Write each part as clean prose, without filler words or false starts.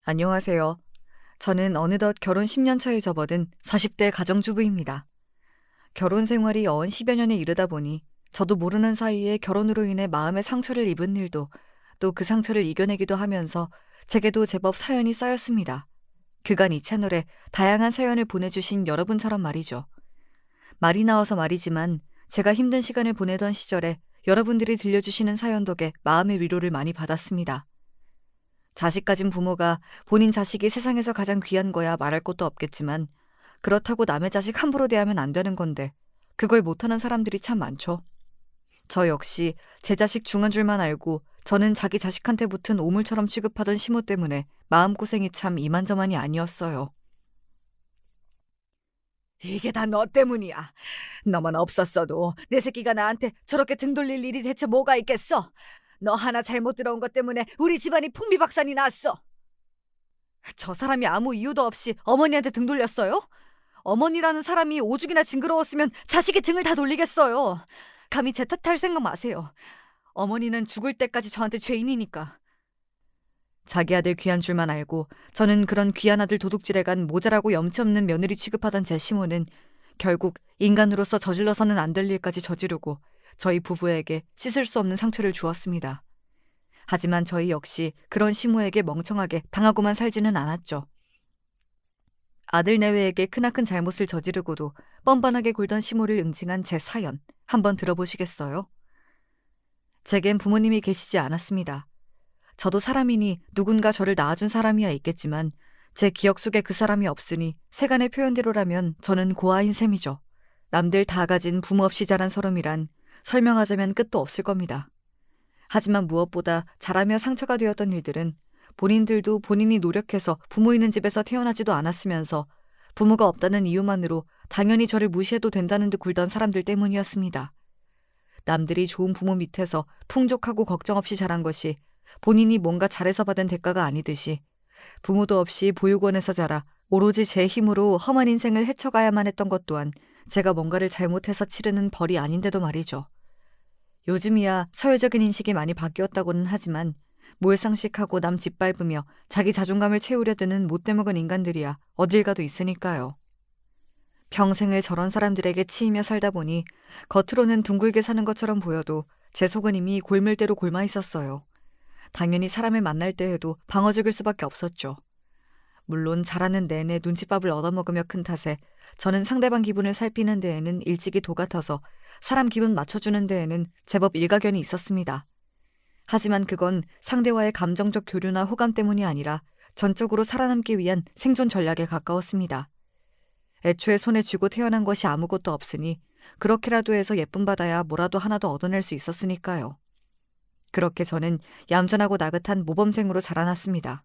안녕하세요. 저는 어느덧 결혼 10년 차에 접어든 40대 가정주부입니다. 결혼 생활이 어언 10여 년에 이르다 보니 저도 모르는 사이에 결혼으로 인해 마음의 상처를 입은 일도 또 그 상처를 이겨내기도 하면서 제게도 제법 사연이 쌓였습니다. 그간 이 채널에 다양한 사연을 보내주신 여러분처럼 말이죠. 말이 나와서 말이지만 제가 힘든 시간을 보내던 시절에 여러분들이 들려주시는 사연 덕에 마음의 위로를 많이 받았습니다. 자식 가진 부모가 본인 자식이 세상에서 가장 귀한 거야 말할 것도 없겠지만 그렇다고 남의 자식 함부로 대하면 안 되는 건데 그걸 못하는 사람들이 참 많죠. 저 역시 제 자식 중한 줄만 알고 저는 자기 자식한테 붙은 오물처럼 취급하던 시모 때문에 마음고생이 참 이만저만이 아니었어요. 이게 다 너 때문이야. 너만 없었어도 내 새끼가 나한테 저렇게 등 돌릴 일이 대체 뭐가 있겠어? 너 하나 잘못 들어온 것 때문에 우리 집안이 풍비박산이 났어. 저 사람이 아무 이유도 없이 어머니한테 등 돌렸어요? 어머니라는 사람이 오죽이나 징그러웠으면 자식이 등을 다 돌리겠어요. 감히 제 탓할 생각 마세요. 어머니는 죽을 때까지 저한테 죄인이니까. 자기 아들 귀한 줄만 알고 저는 그런 귀한 아들 도둑질에 간 모자라고 염치 없는 며느리 취급하던 제 시모는 결국 인간으로서 저질러서는 안 될 일까지 저지르고 저희 부부에게 씻을 수 없는 상처를 주었습니다. 하지만 저희 역시 그런 시모에게 멍청하게 당하고만 살지는 않았죠. 아들 내외에게 크나큰 잘못을 저지르고도 뻔뻔하게 굴던 시모를 응징한 제 사연 한번 들어보시겠어요? 제겐 부모님이 계시지 않았습니다. 저도 사람이니 누군가 저를 낳아준 사람이야 있겠지만 제 기억 속에 그 사람이 없으니 세간의 표현대로라면 저는 고아인 셈이죠. 남들 다 가진 부모 없이 자란 서름이란 설명하자면 끝도 없을 겁니다. 하지만 무엇보다 자라며 상처가 되었던 일들은 본인들도 본인이 노력해서 부모 있는 집에서 태어나지도 않았으면서 부모가 없다는 이유만으로 당연히 저를 무시해도 된다는 듯 굴던 사람들 때문이었습니다. 남들이 좋은 부모 밑에서 풍족하고 걱정 없이 자란 것이 본인이 뭔가 잘해서 받은 대가가 아니듯이 부모도 없이 보육원에서 자라 오로지 제 힘으로 험한 인생을 헤쳐가야만 했던 것 또한 제가 뭔가를 잘못해서 치르는 벌이 아닌데도 말이죠. 요즘이야 사회적인 인식이 많이 바뀌었다고는 하지만 몰상식하고 남 짓밟으며 자기 자존감을 채우려 드는 못돼 먹은 인간들이야 어딜 가도 있으니까요. 평생을 저런 사람들에게 치이며 살다 보니 겉으로는 둥글게 사는 것처럼 보여도 제 속은 이미 골물대로 골마 있었어요. 당연히 사람을 만날 때에도 방어 죽일 수밖에 없었죠. 물론 자라는 내내 눈칫밥을 얻어먹으며 큰 탓에 저는 상대방 기분을 살피는 데에는 일찍이 도 같아서 사람 기분 맞춰주는 데에는 제법 일가견이 있었습니다. 하지만 그건 상대와의 감정적 교류나 호감 때문이 아니라 전적으로 살아남기 위한 생존 전략에 가까웠습니다. 애초에 손에 쥐고 태어난 것이 아무것도 없으니 그렇게라도 해서 예쁨 받아야 뭐라도 하나도 얻어낼 수 있었으니까요. 그렇게 저는 얌전하고 나긋한 모범생으로 자라났습니다.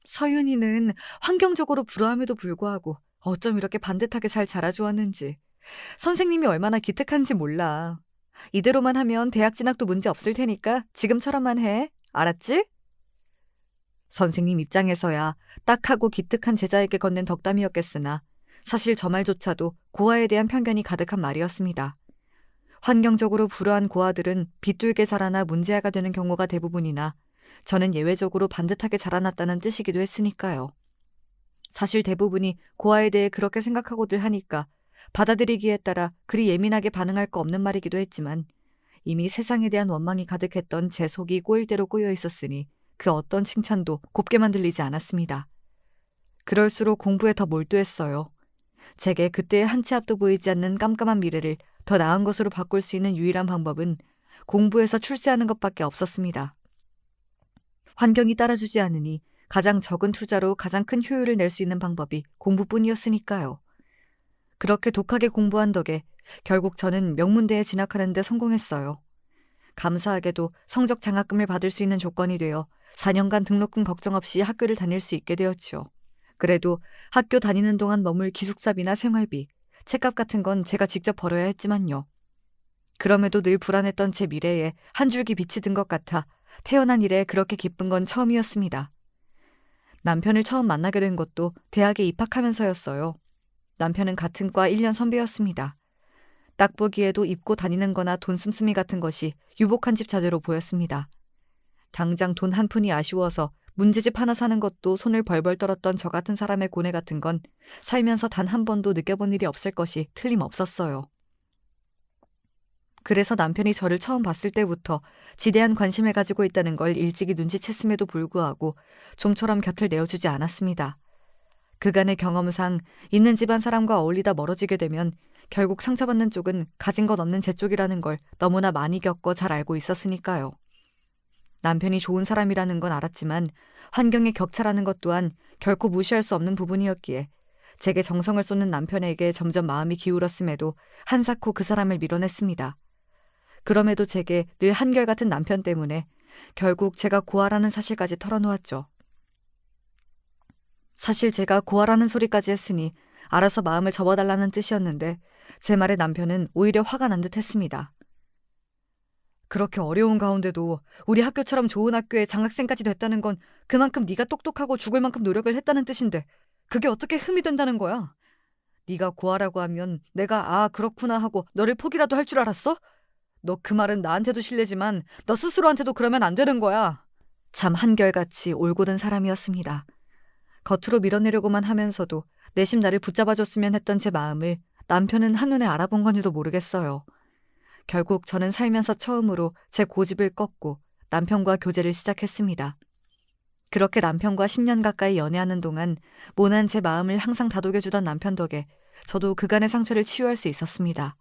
서윤이는 환경적으로 불우함에도 불구하고 어쩜 이렇게 반듯하게 잘 자라주었는지. 선생님이 얼마나 기특한지 몰라. 이대로만 하면 대학 진학도 문제 없을 테니까 지금처럼만 해. 알았지? 선생님 입장에서야 딱하고 기특한 제자에게 건넨 덕담이었겠으나 사실 저 말조차도 고아에 대한 편견이 가득한 말이었습니다. 환경적으로 불우한 고아들은 비뚤게 자라나 문제아가 되는 경우가 대부분이나 저는 예외적으로 반듯하게 자라났다는 뜻이기도 했으니까요. 사실 대부분이 고아에 대해 그렇게 생각하고들 하니까 받아들이기에 따라 그리 예민하게 반응할 거 없는 말이기도 했지만 이미 세상에 대한 원망이 가득했던 제 속이 꼬일 대로 꼬여 있었으니 그 어떤 칭찬도 곱게만 들리지 않았습니다. 그럴수록 공부에 더 몰두했어요. 제게 그때의 한 치 앞도 보이지 않는 깜깜한 미래를 더 나은 것으로 바꿀 수 있는 유일한 방법은 공부에서 출세하는 것밖에 없었습니다. 환경이 따라주지 않으니 가장 적은 투자로 가장 큰 효율을 낼 수 있는 방법이 공부뿐이었으니까요. 그렇게 독하게 공부한 덕에 결국 저는 명문대에 진학하는 데 성공했어요. 감사하게도 성적 장학금을 받을 수 있는 조건이 되어 4년간 등록금 걱정 없이 학교를 다닐 수 있게 되었죠. 그래도 학교 다니는 동안 머물 기숙사비나 생활비, 책값 같은 건 제가 직접 벌어야 했지만요. 그럼에도 늘 불안했던 제 미래에 한 줄기 빛이 든 것 같아 태어난 이래 그렇게 기쁜 건 처음이었습니다. 남편을 처음 만나게 된 것도 대학에 입학하면서였어요. 남편은 같은 과 1년 선배였습니다. 딱 보기에도 입고 다니는 거나 돈 씀씀이 같은 것이 유복한 집 자재로 보였습니다. 당장 돈 한 푼이 아쉬워서 문제집 하나 사는 것도 손을 벌벌 떨었던 저 같은 사람의 고뇌 같은 건 살면서 단 한 번도 느껴본 일이 없을 것이 틀림없었어요. 그래서 남편이 저를 처음 봤을 때부터 지대한 관심을 가지고 있다는 걸 일찍이 눈치챘음에도 불구하고 좀처럼 곁을 내어주지 않았습니다. 그간의 경험상 있는 집안 사람과 어울리다 멀어지게 되면 결국 상처받는 쪽은 가진 것 없는 제 쪽이라는 걸 너무나 많이 겪어 잘 알고 있었으니까요. 남편이 좋은 사람이라는 건 알았지만 환경의 격차라는 것 또한 결코 무시할 수 없는 부분이었기에 제게 정성을 쏟는 남편에게 점점 마음이 기울었음에도 한사코 그 사람을 밀어냈습니다. 그럼에도 제게 늘 한결같은 남편 때문에 결국 제가 고아라는 사실까지 털어놓았죠. 사실 제가 고아라는 소리까지 했으니 알아서 마음을 접어달라는 뜻이었는데 제 말에 남편은 오히려 화가 난 듯 했습니다. 그렇게 어려운 가운데도 우리 학교처럼 좋은 학교에 장학생까지 됐다는 건 그만큼 네가 똑똑하고 죽을 만큼 노력을 했다는 뜻인데 그게 어떻게 흠이 된다는 거야? 네가 고아라고 하면 내가 그렇구나 하고 너를 포기라도 할 줄 알았어? 너 그 말은 나한테도 실례지만 너 스스로한테도 그러면 안 되는 거야. 참 한결같이 올곧은 사람이었습니다. 겉으로 밀어내려고만 하면서도 내심 나를 붙잡아줬으면 했던 제 마음을 남편은 한눈에 알아본 건지도 모르겠어요. 결국 저는 살면서 처음으로 제 고집을 꺾고 남편과 교제를 시작했습니다. 그렇게 남편과 10년 가까이 연애하는 동안 모난 제 마음을 항상 다독여주던 남편 덕에 저도 그간의 상처를 치유할 수 있었습니다.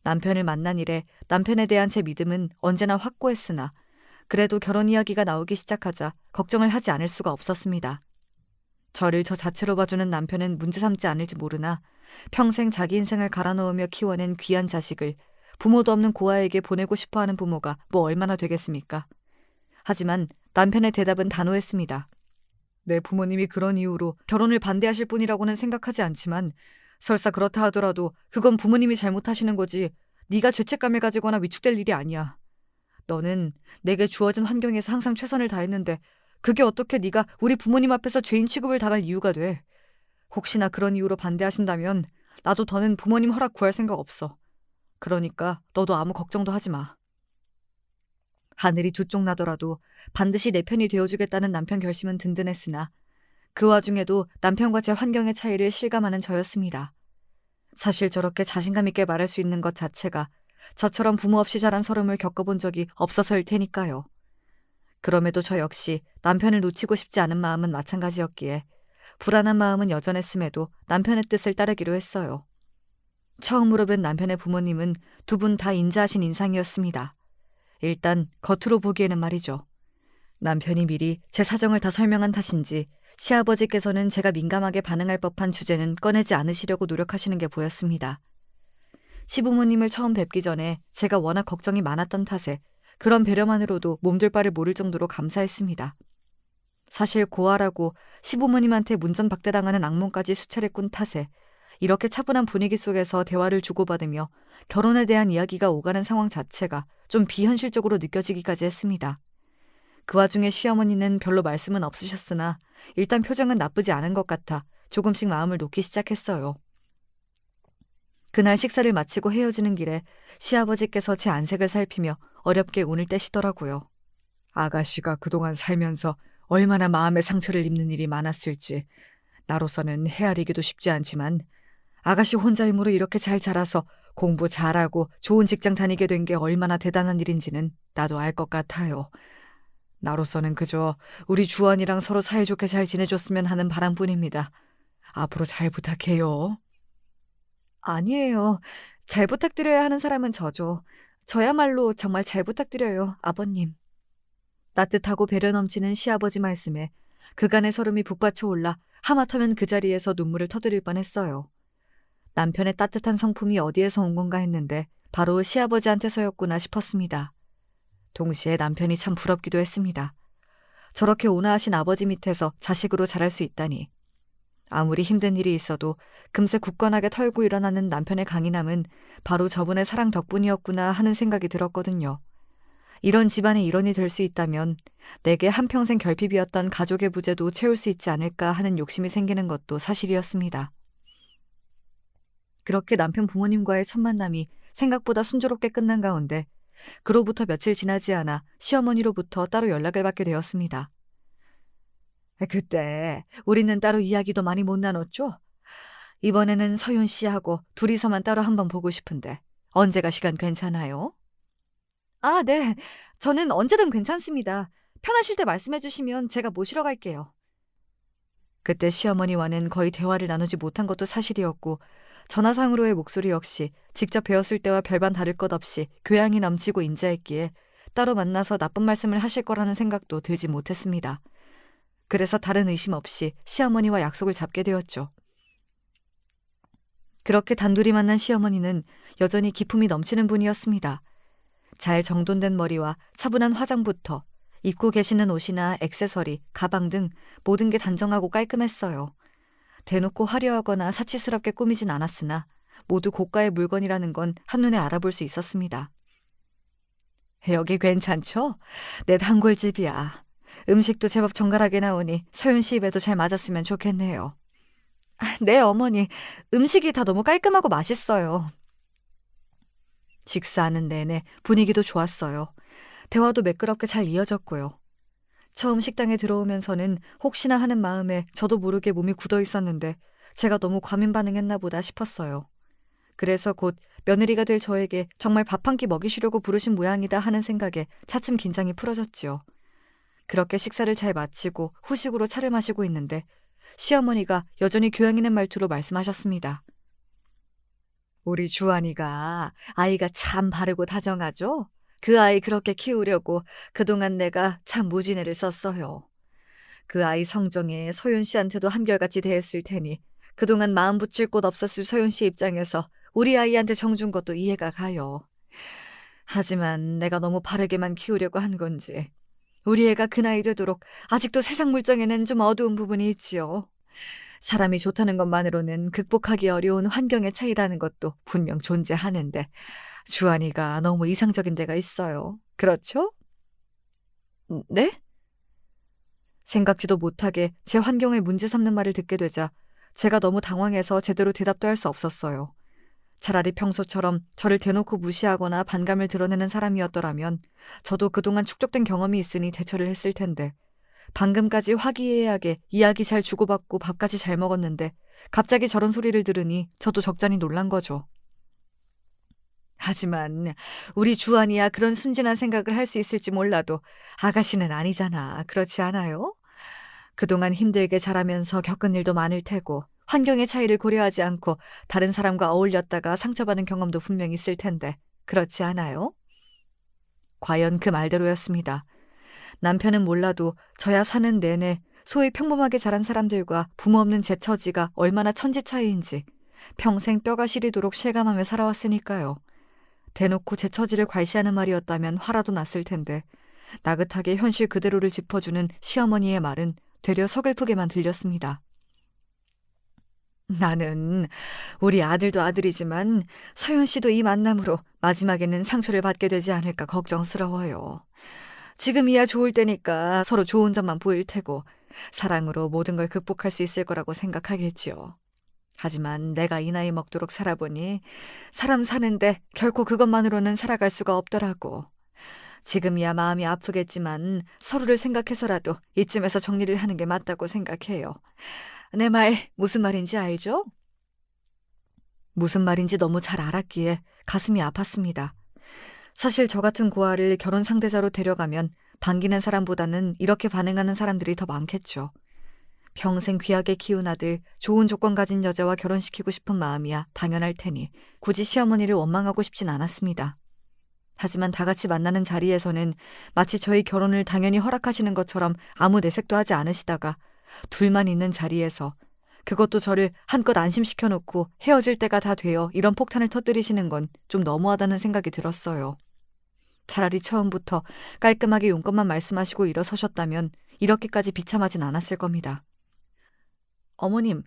남편을 만난 이래 남편에 대한 제 믿음은 언제나 확고했으나 그래도 결혼 이야기가 나오기 시작하자 걱정을 하지 않을 수가 없었습니다. 저를 저 자체로 봐주는 남편은 문제 삼지 않을지 모르나 평생 자기 인생을 갈아넣으며 키워낸 귀한 자식을 부모도 없는 고아에게 보내고 싶어하는 부모가 뭐 얼마나 되겠습니까? 하지만 남편의 대답은 단호했습니다. 내 부모님이 그런 이유로 결혼을 반대하실 분이라고는 생각하지 않지만 설사 그렇다 하더라도 그건 부모님이 잘못하시는 거지 네가 죄책감을 가지거나 위축될 일이 아니야. 너는 내게 주어진 환경에서 항상 최선을 다했는데 그게 어떻게 네가 우리 부모님 앞에서 죄인 취급을 당할 이유가 돼. 혹시나 그런 이유로 반대하신다면 나도 더는 부모님 허락 구할 생각 없어. 그러니까 너도 아무 걱정도 하지 마. 하늘이 두 쪽 나더라도 반드시 내 편이 되어주겠다는 남편 결심은 든든했으나 그 와중에도 남편과 제 환경의 차이를 실감하는 저였습니다. 사실 저렇게 자신감 있게 말할 수 있는 것 자체가 저처럼 부모 없이 자란 서름을 겪어본 적이 없어서일 테니까요. 그럼에도 저 역시 남편을 놓치고 싶지 않은 마음은 마찬가지였기에 불안한 마음은 여전했음에도 남편의 뜻을 따르기로 했어요. 처음으로 뵌 남편의 부모님은 두 분 다 인자하신 인상이었습니다. 일단 겉으로 보기에는 말이죠. 남편이 미리 제 사정을 다 설명한 탓인지 시아버지께서는 제가 민감하게 반응할 법한 주제는 꺼내지 않으시려고 노력하시는 게 보였습니다. 시부모님을 처음 뵙기 전에 제가 워낙 걱정이 많았던 탓에 그런 배려만으로도 몸둘 바를 모를 정도로 감사했습니다. 사실 고아라고 시부모님한테 문전박대당하는 악몽까지 수차례 꾼 탓에 이렇게 차분한 분위기 속에서 대화를 주고받으며 결혼에 대한 이야기가 오가는 상황 자체가 좀 비현실적으로 느껴지기까지 했습니다. 그 와중에 시어머니는 별로 말씀은 없으셨으나 일단 표정은 나쁘지 않은 것 같아 조금씩 마음을 놓기 시작했어요. 그날 식사를 마치고 헤어지는 길에 시아버지께서 제 안색을 살피며 어렵게 운을 떼시더라고요. 아가씨가 그동안 살면서 얼마나 마음의 상처를 입는 일이 많았을지 나로서는 헤아리기도 쉽지 않지만 아가씨 혼자 힘으로 이렇게 잘 자라서 공부 잘하고 좋은 직장 다니게 된 게 얼마나 대단한 일인지는 나도 알 것 같아요. 나로서는 그저 우리 주원이랑 서로 사이좋게 잘 지내줬으면 하는 바람뿐입니다. 앞으로 잘 부탁해요. 아니에요. 잘 부탁드려야 하는 사람은 저죠. 저야말로 정말 잘 부탁드려요, 아버님. 따뜻하고 배려 넘치는 시아버지 말씀에 그간의 설움이 북받쳐 올라 하마터면 그 자리에서 눈물을 터뜨릴 뻔했어요. 남편의 따뜻한 성품이 어디에서 온 건가 했는데 바로 시아버지한테서였구나 싶었습니다. 동시에 남편이 참 부럽기도 했습니다. 저렇게 온화하신 아버지 밑에서 자식으로 자랄 수 있다니. 아무리 힘든 일이 있어도 금세 굳건하게 털고 일어나는 남편의 강인함은 바로 저분의 사랑 덕분이었구나 하는 생각이 들었거든요. 이런 집안의 일원이 될 수 있다면 내게 한평생 결핍이었던 가족의 부재도 채울 수 있지 않을까 하는 욕심이 생기는 것도 사실이었습니다. 그렇게 남편 부모님과의 첫 만남이 생각보다 순조롭게 끝난 가운데 그로부터 며칠 지나지 않아 시어머니로부터 따로 연락을 받게 되었습니다. 그때 우리는 따로 이야기도 많이 못 나눴죠? 이번에는 서윤 씨하고 둘이서만 따로 한번 보고 싶은데 언제가 시간 괜찮아요? 아, 네. 저는 언제든 괜찮습니다. 편하실 때 말씀해 주시면 제가 모시러 갈게요. 그때 시어머니와는 거의 대화를 나누지 못한 것도 사실이었고 전화상으로의 목소리 역시 직접 뵈었을 때와 별반 다를 것 없이 교양이 넘치고 인자했기에 따로 만나서 나쁜 말씀을 하실 거라는 생각도 들지 못했습니다. 그래서 다른 의심 없이 시어머니와 약속을 잡게 되었죠. 그렇게 단둘이 만난 시어머니는 여전히 기품이 넘치는 분이었습니다. 잘 정돈된 머리와 차분한 화장부터 입고 계시는 옷이나 액세서리, 가방 등 모든 게 단정하고 깔끔했어요. 대놓고 화려하거나 사치스럽게 꾸미진 않았으나 모두 고가의 물건이라는 건 한눈에 알아볼 수 있었습니다. 여기 괜찮죠? 내 단골집이야. 음식도 제법 정갈하게 나오니 서윤 씨 입에도 잘 맞았으면 좋겠네요. 네, 어머니. 음식이 다 너무 깔끔하고 맛있어요. 식사하는 내내 분위기도 좋았어요. 대화도 매끄럽게 잘 이어졌고요. 처음 식당에 들어오면서는 혹시나 하는 마음에 저도 모르게 몸이 굳어 있었는데 제가 너무 과민 반응했나 보다 싶었어요. 그래서 곧 며느리가 될 저에게 정말 밥 한 끼 먹이시려고 부르신 모양이다 하는 생각에 차츰 긴장이 풀어졌지요. 그렇게 식사를 잘 마치고 후식으로 차를 마시고 있는데 시어머니가 여전히 교양 있는 말투로 말씀하셨습니다. 우리 주한이가 아이가 참 바르고 다정하죠? 그 아이 그렇게 키우려고 그동안 내가 참 무진애를 썼어요. 그 아이 성정에 서윤 씨한테도 한결같이 대했을 테니 그동안 마음 붙일 곳 없었을 서윤 씨 입장에서 우리 아이한테 정준 것도 이해가 가요. 하지만 내가 너무 바르게만 키우려고 한 건지 우리 애가 그 나이 되도록 아직도 세상 물정에는 좀 어두운 부분이 있지요. 사람이 좋다는 것만으로는 극복하기 어려운 환경의 차이라는 것도 분명 존재하는데 주한이가 너무 이상적인 데가 있어요. 그렇죠? 네? 생각지도 못하게 제 환경을 문제 삼는 말을 듣게 되자 제가 너무 당황해서 제대로 대답도 할 수 없었어요. 차라리 평소처럼 저를 대놓고 무시하거나 반감을 드러내는 사람이었더라면 저도 그동안 축적된 경험이 있으니 대처를 했을 텐데 방금까지 화기애애하게 이야기 잘 주고받고 밥까지 잘 먹었는데 갑자기 저런 소리를 들으니 저도 적잖이 놀란 거죠. 하지만 우리 주한이야 그런 순진한 생각을 할 수 있을지 몰라도 아가씨는 아니잖아. 그렇지 않아요? 그동안 힘들게 자라면서 겪은 일도 많을 테고 환경의 차이를 고려하지 않고 다른 사람과 어울렸다가 상처받은 경험도 분명히 있을 텐데 그렇지 않아요? 과연 그 말대로였습니다. 남편은 몰라도 저야 사는 내내 소위 평범하게 자란 사람들과 부모 없는 제 처지가 얼마나 천지 차이인지 평생 뼈가 시리도록 실감하며 살아왔으니까요. 대놓고 제 처지를 괄시하는 말이었다면 화라도 났을 텐데 나긋하게 현실 그대로를 짚어주는 시어머니의 말은 되려 서글프게만 들렸습니다. 나는 우리 아들도 아들이지만 서윤 씨도 이 만남으로 마지막에는 상처를 받게 되지 않을까 걱정스러워요. 지금이야 좋을 때니까 서로 좋은 점만 보일 테고 사랑으로 모든 걸 극복할 수 있을 거라고 생각하겠지요. 하지만 내가 이 나이 먹도록 살아보니 사람 사는데 결코 그것만으로는 살아갈 수가 없더라고. 지금이야 마음이 아프겠지만 서로를 생각해서라도 이쯤에서 정리를 하는 게 맞다고 생각해요. 내 말 무슨 말인지 알죠? 무슨 말인지 너무 잘 알았기에 가슴이 아팠습니다. 사실 저 같은 고아를 결혼 상대자로 데려가면 반기는 사람보다는 이렇게 반응하는 사람들이 더 많겠죠. 평생 귀하게 키운 아들, 좋은 조건 가진 여자와 결혼시키고 싶은 마음이야 당연할 테니 굳이 시어머니를 원망하고 싶진 않았습니다. 하지만 다 같이 만나는 자리에서는 마치 저희 결혼을 당연히 허락하시는 것처럼 아무 내색도 하지 않으시다가 둘만 있는 자리에서 그것도 저를 한껏 안심시켜놓고 헤어질 때가 다 되어 이런 폭탄을 터뜨리시는 건 좀 너무하다는 생각이 들었어요. 차라리 처음부터 깔끔하게 용건만 말씀하시고 일어서셨다면 이렇게까지 비참하진 않았을 겁니다. 어머님,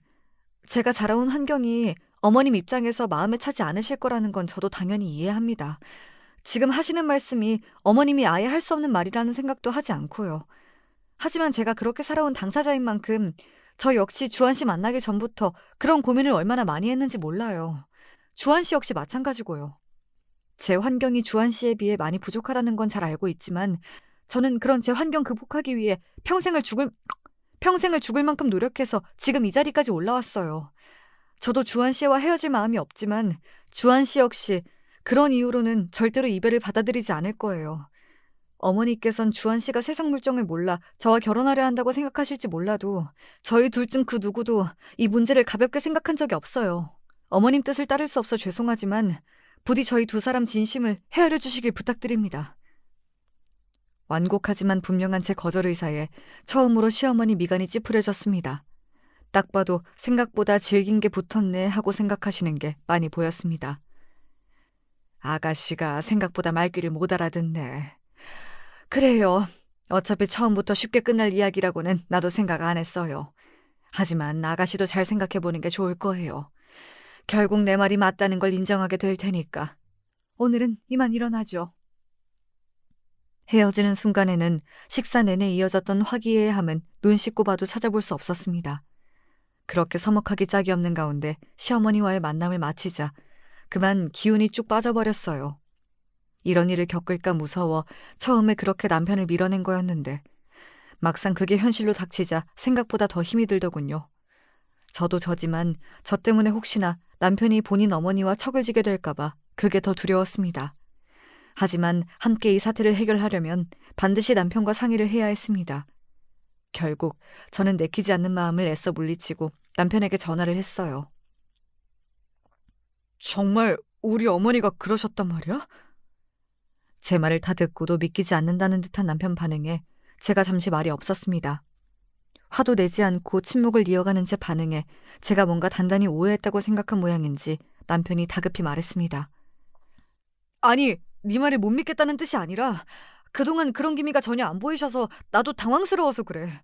제가 자라온 환경이 어머님 입장에서 마음에 차지 않으실 거라는 건 저도 당연히 이해합니다. 지금 하시는 말씀이 어머님이 아예 할 수 없는 말이라는 생각도 하지 않고요. 하지만 제가 그렇게 살아온 당사자인 만큼 저 역시 주한 씨 만나기 전부터 그런 고민을 얼마나 많이 했는지 몰라요. 주한 씨 역시 마찬가지고요. 제 환경이 주한 씨에 비해 많이 부족하다는 건 잘 알고 있지만 저는 그런 제 환경 극복하기 위해 평생을 죽을 만큼 노력해서 지금 이 자리까지 올라왔어요. 저도 주한 씨와 헤어질 마음이 없지만 주한 씨 역시 그런 이유로는 절대로 이별을 받아들이지 않을 거예요. 어머니께선 주한 씨가 세상 물정을 몰라 저와 결혼하려 한다고 생각하실지 몰라도 저희 둘 중 그 누구도 이 문제를 가볍게 생각한 적이 없어요. 어머님 뜻을 따를 수 없어 죄송하지만 부디 저희 두 사람 진심을 헤아려 주시길 부탁드립니다. 완곡하지만 분명한 제 거절 의사에 처음으로 시어머니 미간이 찌푸려졌습니다. 딱 봐도 생각보다 질긴 게 붙었네 하고 생각하시는 게 많이 보였습니다. 아가씨가 생각보다 말귀를 못 알아듣네. 그래요. 어차피 처음부터 쉽게 끝날 이야기라고는 나도 생각 안 했어요. 하지만 아가씨도 잘 생각해보는 게 좋을 거예요. 결국 내 말이 맞다는 걸 인정하게 될 테니까. 오늘은 이만 일어나죠. 헤어지는 순간에는 식사 내내 이어졌던 화기애애함은 눈 씻고 봐도 찾아볼 수 없었습니다. 그렇게 서먹하기 짝이 없는 가운데 시어머니와의 만남을 마치자 그만 기운이 쭉 빠져버렸어요. 이런 일을 겪을까 무서워 처음에 그렇게 남편을 밀어낸 거였는데 막상 그게 현실로 닥치자 생각보다 더 힘이 들더군요. 저도 저지만 저 때문에 혹시나 남편이 본인 어머니와 척을 지게 될까봐 그게 더 두려웠습니다. 하지만 함께 이 사태를 해결하려면 반드시 남편과 상의를 해야 했습니다. 결국 저는 내키지 않는 마음을 애써 물리치고 남편에게 전화를 했어요. 정말 우리 어머니가 그러셨단 말이야? 제 말을 다 듣고도 믿기지 않는다는 듯한 남편 반응에 제가 잠시 말이 없었습니다. 화도 내지 않고 침묵을 이어가는 제 반응에 제가 뭔가 단단히 오해했다고 생각한 모양인지 남편이 다급히 말했습니다. 아니, 네 말을 못 믿겠다는 뜻이 아니라 그동안 그런 기미가 전혀 안 보이셔서 나도 당황스러워서 그래.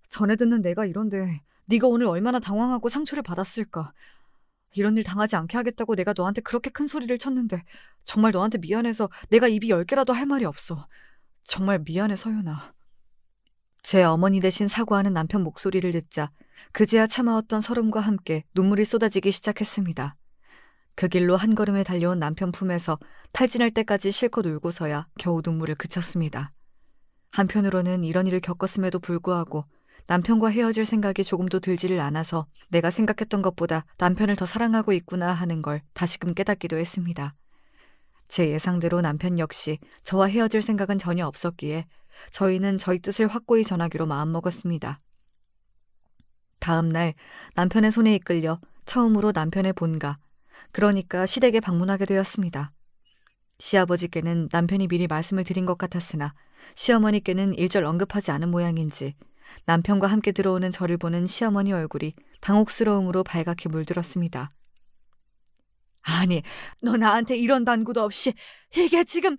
전에 듣는 내가 이런데 네가 오늘 얼마나 당황하고 상처를 받았을까. 이런 일 당하지 않게 하겠다고 내가 너한테 그렇게 큰 소리를 쳤는데 정말 너한테 미안해서 내가 입이 10개라도 할 말이 없어. 정말 미안해, 서윤아. 제 어머니 대신 사과하는 남편 목소리를 듣자 그제야 참아왔던 서름과 함께 눈물이 쏟아지기 시작했습니다. 그 길로 한 걸음에 달려온 남편 품에서 탈진할 때까지 실컷 울고서야 겨우 눈물을 그쳤습니다. 한편으로는 이런 일을 겪었음에도 불구하고 남편과 헤어질 생각이 조금도 들지를 않아서 내가 생각했던 것보다 남편을 더 사랑하고 있구나 하는 걸 다시금 깨닫기도 했습니다. 제 예상대로 남편 역시 저와 헤어질 생각은 전혀 없었기에 저희는 저희 뜻을 확고히 전하기로 마음먹었습니다. 다음 날 남편의 손에 이끌려 처음으로 남편의 본가, 그러니까 시댁에 방문하게 되었습니다. 시아버지께는 남편이 미리 말씀을 드린 것 같았으나 시어머니께는 일절 언급하지 않은 모양인지 남편과 함께 들어오는 저를 보는 시어머니 얼굴이 당혹스러움으로 발갛게 물들었습니다. 아니, 너 나한테 이런 반구도 없이 이게 지금...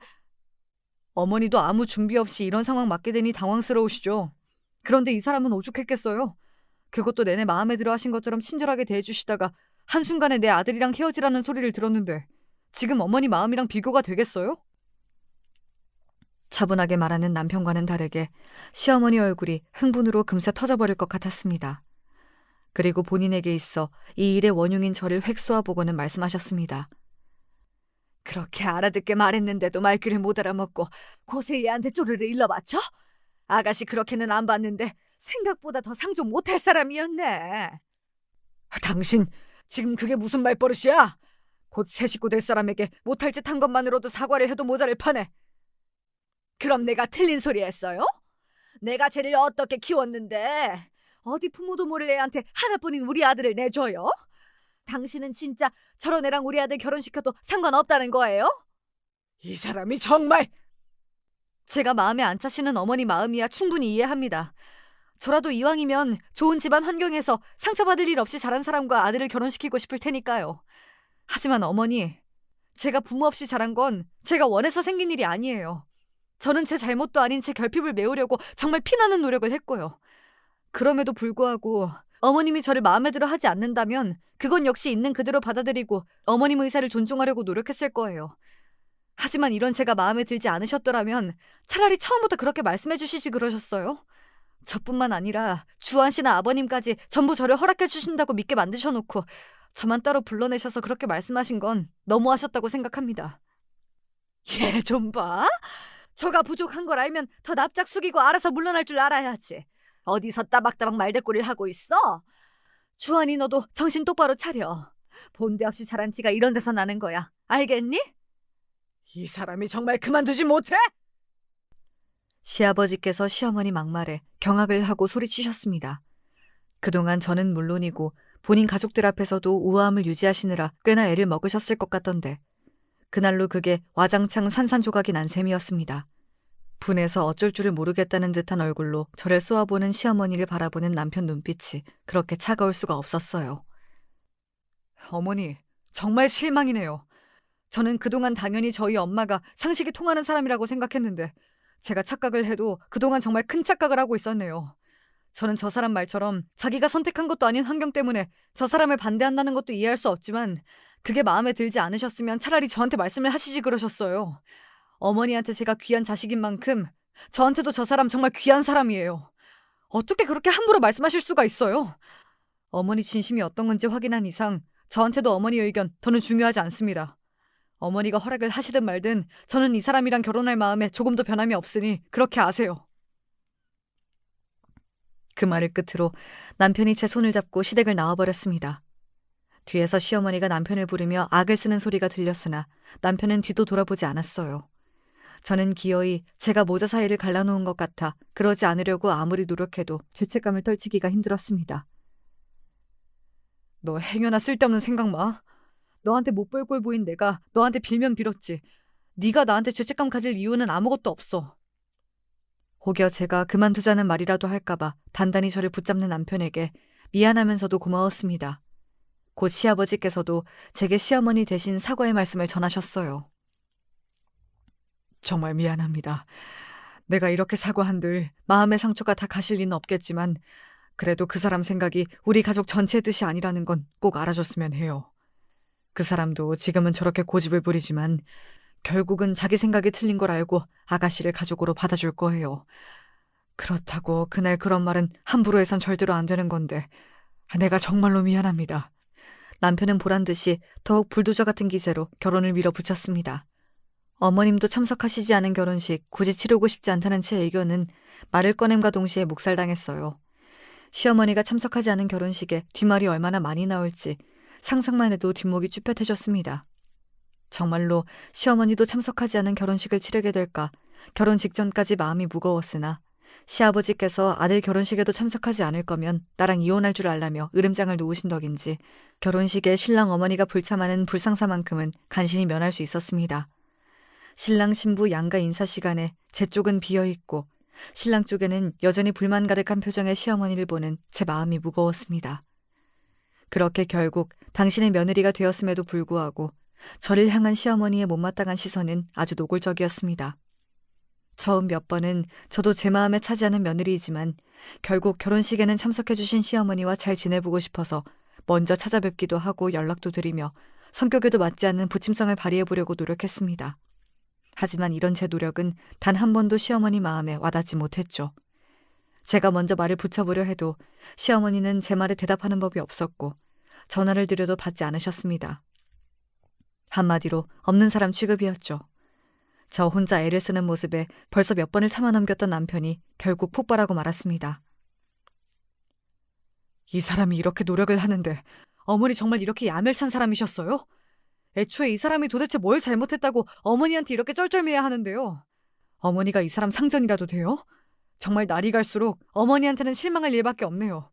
어머니도 아무 준비 없이 이런 상황 맞게 되니 당황스러우시죠. 그런데 이 사람은 오죽했겠어요. 그것도 내내 마음에 들어 하신 것처럼 친절하게 대해주시다가 한순간에 내 아들이랑 헤어지라는 소리를 들었는데 지금 어머니 마음이랑 비교가 되겠어요? 차분하게 말하는 남편과는 다르게 시어머니 얼굴이 흥분으로 금세 터져버릴 것 같았습니다. 그리고 본인에게 있어 이 일의 원흉인 저를 획 쏘아보고는 말씀하셨습니다. 그렇게 알아듣게 말했는데도 말귀를 못 알아먹고 고세 얘한테 쪼르르 일러바쳐? 아가씨 그렇게는 안 봤는데 생각보다 더 상종 못할 사람이었네. 당신 지금 그게 무슨 말버릇이야? 곧 새 식구 될 사람에게 못할 짓 한 것만으로도 사과를 해도 모자랄 판에. 그럼 내가 틀린 소리 했어요? 내가 쟤를 어떻게 키웠는데 어디 부모도 모를 애한테 하나뿐인 우리 아들을 내줘요? 당신은 진짜 저런 애랑 우리 아들 결혼시켜도 상관없다는 거예요? 이 사람이 정말... 제가 마음에 안 차시는 어머니 마음이야 충분히 이해합니다. 저라도 이왕이면 좋은 집안 환경에서 상처받을 일 없이 자란 사람과 아들을 결혼시키고 싶을 테니까요. 하지만 어머니, 제가 부모 없이 자란 건 제가 원해서 생긴 일이 아니에요. 저는 제 잘못도 아닌 제 결핍을 메우려고 정말 피나는 노력을 했고요. 그럼에도 불구하고 어머님이 저를 마음에 들어 하지 않는다면 그건 역시 있는 그대로 받아들이고 어머님 의사를 존중하려고 노력했을 거예요. 하지만 이런 제가 마음에 들지 않으셨더라면 차라리 처음부터 그렇게 말씀해 주시지 그러셨어요? 저뿐만 아니라 주한 씨나 아버님까지 전부 저를 허락해 주신다고 믿게 만드셔놓고 저만 따로 불러내셔서 그렇게 말씀하신 건 너무하셨다고 생각합니다. 얘 좀 봐. 저가 부족한 걸 알면 더 납작 숙이고 알아서 물러날 줄 알아야지. 어디서 따박따박 말대꾸를 하고 있어? 주한이 너도 정신 똑바로 차려. 본데 없이 자란 티가 이런 데서 나는 거야. 알겠니? 이 사람이 정말 그만두지 못해? 시아버지께서 시어머니 막말에 경악을 하고 소리치셨습니다. 그동안 저는 물론이고 본인 가족들 앞에서도 우아함을 유지하시느라 꽤나 애를 먹으셨을 것 같던데 그날로 그게 와장창 산산조각이 난 셈이었습니다. 분해서 어쩔 줄을 모르겠다는 듯한 얼굴로 저를 쏘아보는 시어머니를 바라보는 남편 눈빛이 그렇게 차가울 수가 없었어요. 어머니, 정말 실망이네요. 저는 그동안 당연히 저희 엄마가 상식이 통하는 사람이라고 생각했는데 제가 착각을 해도 그동안 정말 큰 착각을 하고 있었네요. 저는 저 사람 말처럼 자기가 선택한 것도 아닌 환경 때문에 저 사람을 반대한다는 것도 이해할 수 없지만 그게 마음에 들지 않으셨으면 차라리 저한테 말씀을 하시지 그러셨어요. 어머니한테 제가 귀한 자식인 만큼 저한테도 저 사람 정말 귀한 사람이에요. 어떻게 그렇게 함부로 말씀하실 수가 있어요? 어머니 진심이 어떤 건지 확인한 이상 저한테도 어머니 의견 더는 중요하지 않습니다. 어머니가 허락을 하시든 말든 저는 이 사람이랑 결혼할 마음에 조금도 변함이 없으니 그렇게 아세요. 그 말을 끝으로 남편이 제 손을 잡고 시댁을 나와버렸습니다. 뒤에서 시어머니가 남편을 부르며 악을 쓰는 소리가 들렸으나 남편은 뒤도 돌아보지 않았어요. 저는 기어이 제가 모자 사이를 갈라놓은 것 같아 그러지 않으려고 아무리 노력해도 죄책감을 떨치기가 힘들었습니다. 너 행여나 쓸데없는 생각 마. 너한테 못 볼 꼴 보인 내가 너한테 빌면 빌었지. 네가 나한테 죄책감 가질 이유는 아무것도 없어. 혹여 제가 그만두자는 말이라도 할까봐 단단히 저를 붙잡는 남편에게 미안하면서도 고마웠습니다. 곧 시아버지께서도 제게 시어머니 대신 사과의 말씀을 전하셨어요. 정말 미안합니다. 내가 이렇게 사과한들 마음의 상처가 다 가실 리는 없겠지만 그래도 그 사람 생각이 우리 가족 전체의 뜻이 아니라는 건 꼭 알아줬으면 해요. 그 사람도 지금은 저렇게 고집을 부리지만 결국은 자기 생각이 틀린 걸 알고 아가씨를 가족으로 받아줄 거예요. 그렇다고 그날 그런 말은 함부로 해선 절대로 안 되는 건데 내가 정말로 미안합니다. 남편은 보란듯이 더욱 불도저 같은 기세로 결혼을 밀어붙였습니다. 어머님도 참석하시지 않은 결혼식 굳이 치르고 싶지 않다는 제 의견은 말을 꺼냄과 동시에 묵살당했어요. 시어머니가 참석하지 않은 결혼식에 뒷말이 얼마나 많이 나올지 상상만 해도 뒷목이 쭈뼛해졌습니다. 정말로 시어머니도 참석하지 않은 결혼식을 치르게 될까 결혼 직전까지 마음이 무거웠으나 시아버지께서 아들 결혼식에도 참석하지 않을 거면 나랑 이혼할 줄 알라며 으름장을 놓으신 덕인지 결혼식에 신랑 어머니가 불참하는 불상사만큼은 간신히 면할 수 있었습니다. 신랑 신부 양가 인사 시간에 제 쪽은 비어있고 신랑 쪽에는 여전히 불만 가득한 표정의 시어머니를 보는 제 마음이 무거웠습니다. 그렇게 결국 당신의 며느리가 되었음에도 불구하고 저를 향한 시어머니의 못마땅한 시선은 아주 노골적이었습니다. 처음 몇 번은 저도 제 마음에 차지하는 며느리이지만 결국 결혼식에는 참석해주신 시어머니와 잘 지내보고 싶어서 먼저 찾아뵙기도 하고 연락도 드리며 성격에도 맞지 않는 부침성을 발휘해보려고 노력했습니다. 하지만 이런 제 노력은 단 한 번도 시어머니 마음에 와닿지 못했죠. 제가 먼저 말을 붙여보려 해도 시어머니는 제 말에 대답하는 법이 없었고 전화를 드려도 받지 않으셨습니다. 한마디로 없는 사람 취급이었죠. 저 혼자 애를 쓰는 모습에 벌써 몇 번을 참아넘겼던 남편이 결국 폭발하고 말았습니다. 이 사람이 이렇게 노력을 하는데 어머니 정말 이렇게 야멸찬 사람이셨어요? 애초에 이 사람이 도대체 뭘 잘못했다고 어머니한테 이렇게 쩔쩔매야 하는데요. 어머니가 이 사람 상전이라도 돼요? 정말 날이 갈수록 어머니한테는 실망할 일밖에 없네요.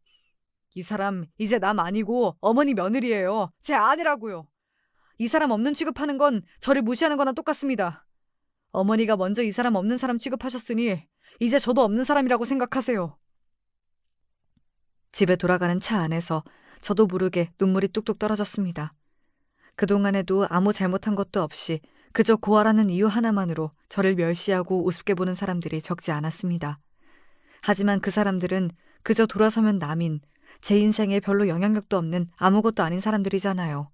이 사람 이제 남 아니고 어머니 며느리예요. 제 아내라고요. 이 사람 없는 취급하는 건 저를 무시하는 거나 똑같습니다. 어머니가 먼저 이 사람 없는 사람 취급하셨으니 이제 저도 없는 사람이라고 생각하세요. 집에 돌아가는 차 안에서 저도 모르게 눈물이 뚝뚝 떨어졌습니다. 그동안에도 아무 잘못한 것도 없이 그저 고아라는 이유 하나만으로 저를 멸시하고 우습게 보는 사람들이 적지 않았습니다. 하지만 그 사람들은 그저 돌아서면 남인, 제 인생에 별로 영향력도 없는 아무것도 아닌 사람들이잖아요.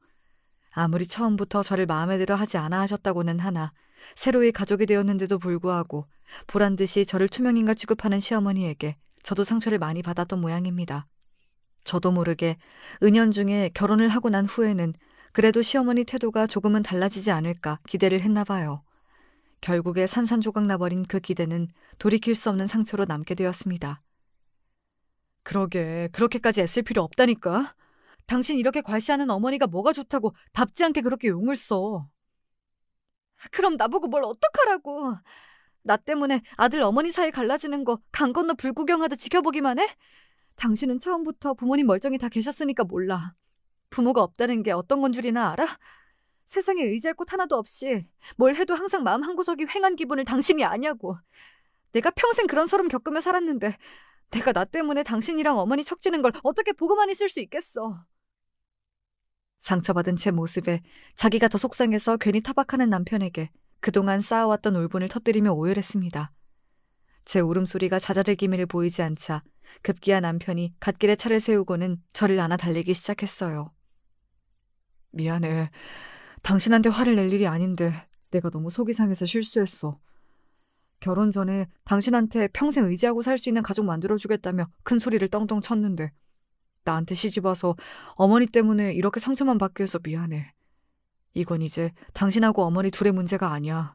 아무리 처음부터 저를 마음에 들어 하지 않아 하셨다고는 하나 새로이 가족이 되었는데도 불구하고 보란듯이 저를 투명인간 취급하는 시어머니에게 저도 상처를 많이 받았던 모양입니다. 저도 모르게 은연중에 결혼을 하고 난 후에는 그래도 시어머니 태도가 조금은 달라지지 않을까 기대를 했나 봐요. 결국에 산산조각 나버린 그 기대는 돌이킬 수 없는 상처로 남게 되었습니다. 그러게, 그렇게까지 애쓸 필요 없다니까. 당신 이렇게 괄시하는 어머니가 뭐가 좋다고 답지 않게 그렇게 용을 써. 그럼 나보고 뭘 어떡하라고. 나 때문에 아들 어머니 사이 갈라지는 거 강 건너 불구경하듯 지켜보기만 해? 당신은 처음부터 부모님 멀쩡히 다 계셨으니까 몰라. 부모가 없다는 게 어떤 건 줄이나 알아? 세상에 의지할 곳 하나도 없이 뭘 해도 항상 마음 한구석이 휑한 기분을 당신이 아냐고. 내가 평생 그런 서름 겪으며 살았는데 내가 나 때문에 당신이랑 어머니 척지는 걸 어떻게 보고만 있을 수 있겠어. 상처받은 제 모습에 자기가 더 속상해서 괜히 타박하는 남편에게 그동안 쌓아왔던 울분을 터뜨리며 오열했습니다. 제 울음소리가 잦아들 기미를 보이지 않자 급기야 남편이 갓길에 차를 세우고는 저를 안아 달래기 시작했어요. 미안해. 당신한테 화를 낼 일이 아닌데 내가 너무 속이 상해서 실수했어. 결혼 전에 당신한테 평생 의지하고 살 수 있는 가족 만들어주겠다며 큰 소리를 떵떵 쳤는데 나한테 시집와서 어머니 때문에 이렇게 상처만 받게 해서 미안해. 이건 이제 당신하고 어머니 둘의 문제가 아니야.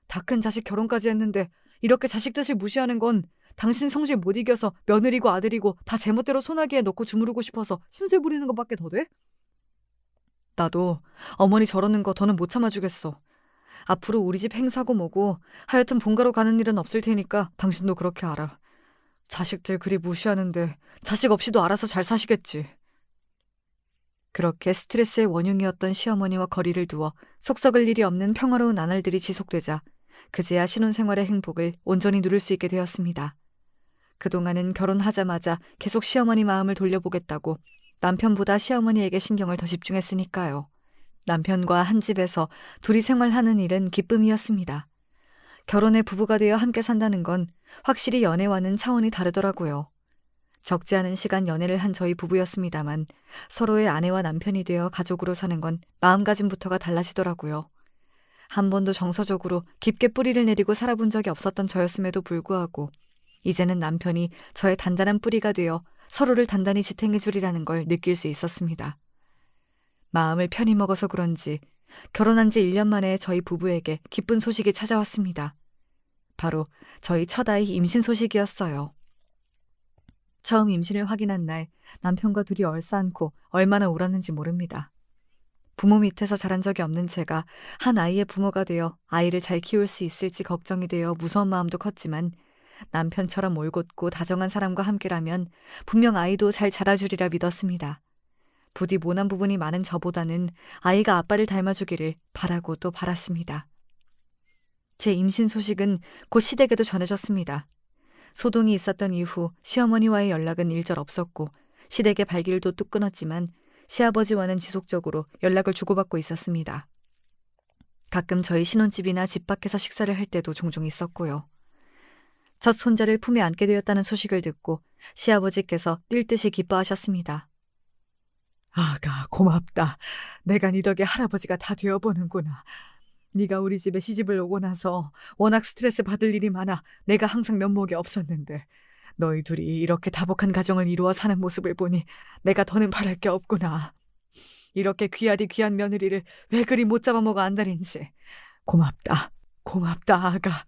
다 큰 자식 결혼까지 했는데 이렇게 자식 뜻을 무시하는 건 당신 성질 못 이겨서 며느리고 아들이고 다 제멋대로 손아귀에 넣고 주무르고 싶어서 심술 부리는 것밖에 더 돼? 나도 어머니 저러는 거 더는 못 참아주겠어. 앞으로 우리 집 행사고 뭐고 하여튼 본가로 가는 일은 없을 테니까 당신도 그렇게 알아. 자식들 그리 무시하는데 자식 없이도 알아서 잘 사시겠지. 그렇게 스트레스의 원흉이었던 시어머니와 거리를 두어 속 썩을 일이 없는 평화로운 나날들이 지속되자 그제야 신혼생활의 행복을 온전히 누릴 수 있게 되었습니다. 그동안은 결혼하자마자 계속 시어머니 마음을 돌려보겠다고 남편보다 시어머니에게 신경을 더 집중했으니까요. 남편과 한 집에서 둘이 생활하는 일은 기쁨이었습니다. 결혼해 부부가 되어 함께 산다는 건 확실히 연애와는 차원이 다르더라고요. 적지 않은 시간 연애를 한 저희 부부였습니다만 서로의 아내와 남편이 되어 가족으로 사는 건 마음가짐부터가 달라지더라고요. 한 번도 정서적으로 깊게 뿌리를 내리고 살아본 적이 없었던 저였음에도 불구하고 이제는 남편이 저의 단단한 뿌리가 되어 서로를 단단히 지탱해 주리라는 걸 느낄 수 있었습니다. 마음을 편히 먹어서 그런지 결혼한 지 1년 만에 저희 부부에게 기쁜 소식이 찾아왔습니다. 바로 저희 첫 아이 임신 소식이었어요. 처음 임신을 확인한 날 남편과 둘이 얼싸안고 얼마나 울었는지 모릅니다. 부모 밑에서 자란 적이 없는 제가 한 아이의 부모가 되어 아이를 잘 키울 수 있을지 걱정이 되어 무서운 마음도 컸지만 남편처럼 올곧고 다정한 사람과 함께라면 분명 아이도 잘 자라주리라 믿었습니다. 부디 모난 부분이 많은 저보다는 아이가 아빠를 닮아주기를 바라고 또 바랐습니다. 제 임신 소식은 곧 시댁에도 전해졌습니다. 소동이 있었던 이후 시어머니와의 연락은 일절 없었고 시댁의 발길도 뚝 끊었지만 시아버지와는 지속적으로 연락을 주고받고 있었습니다. 가끔 저희 신혼집이나 집 밖에서 식사를 할 때도 종종 있었고요. 첫 손자를 품에 안게 되었다는 소식을 듣고 시아버지께서 뛸 듯이 기뻐하셨습니다. 아가, 고맙다. 내가 네 덕에 할아버지가 다 되어보는구나. 네가 우리 집에 시집을 오고 나서 워낙 스트레스 받을 일이 많아 내가 항상 면목이 없었는데 너희 둘이 이렇게 다복한 가정을 이루어 사는 모습을 보니 내가 더는 바랄 게 없구나. 이렇게 귀하디 귀한 며느리를 왜 그리 못 잡아먹어 안달인지. 고맙다. 고맙다, 아가.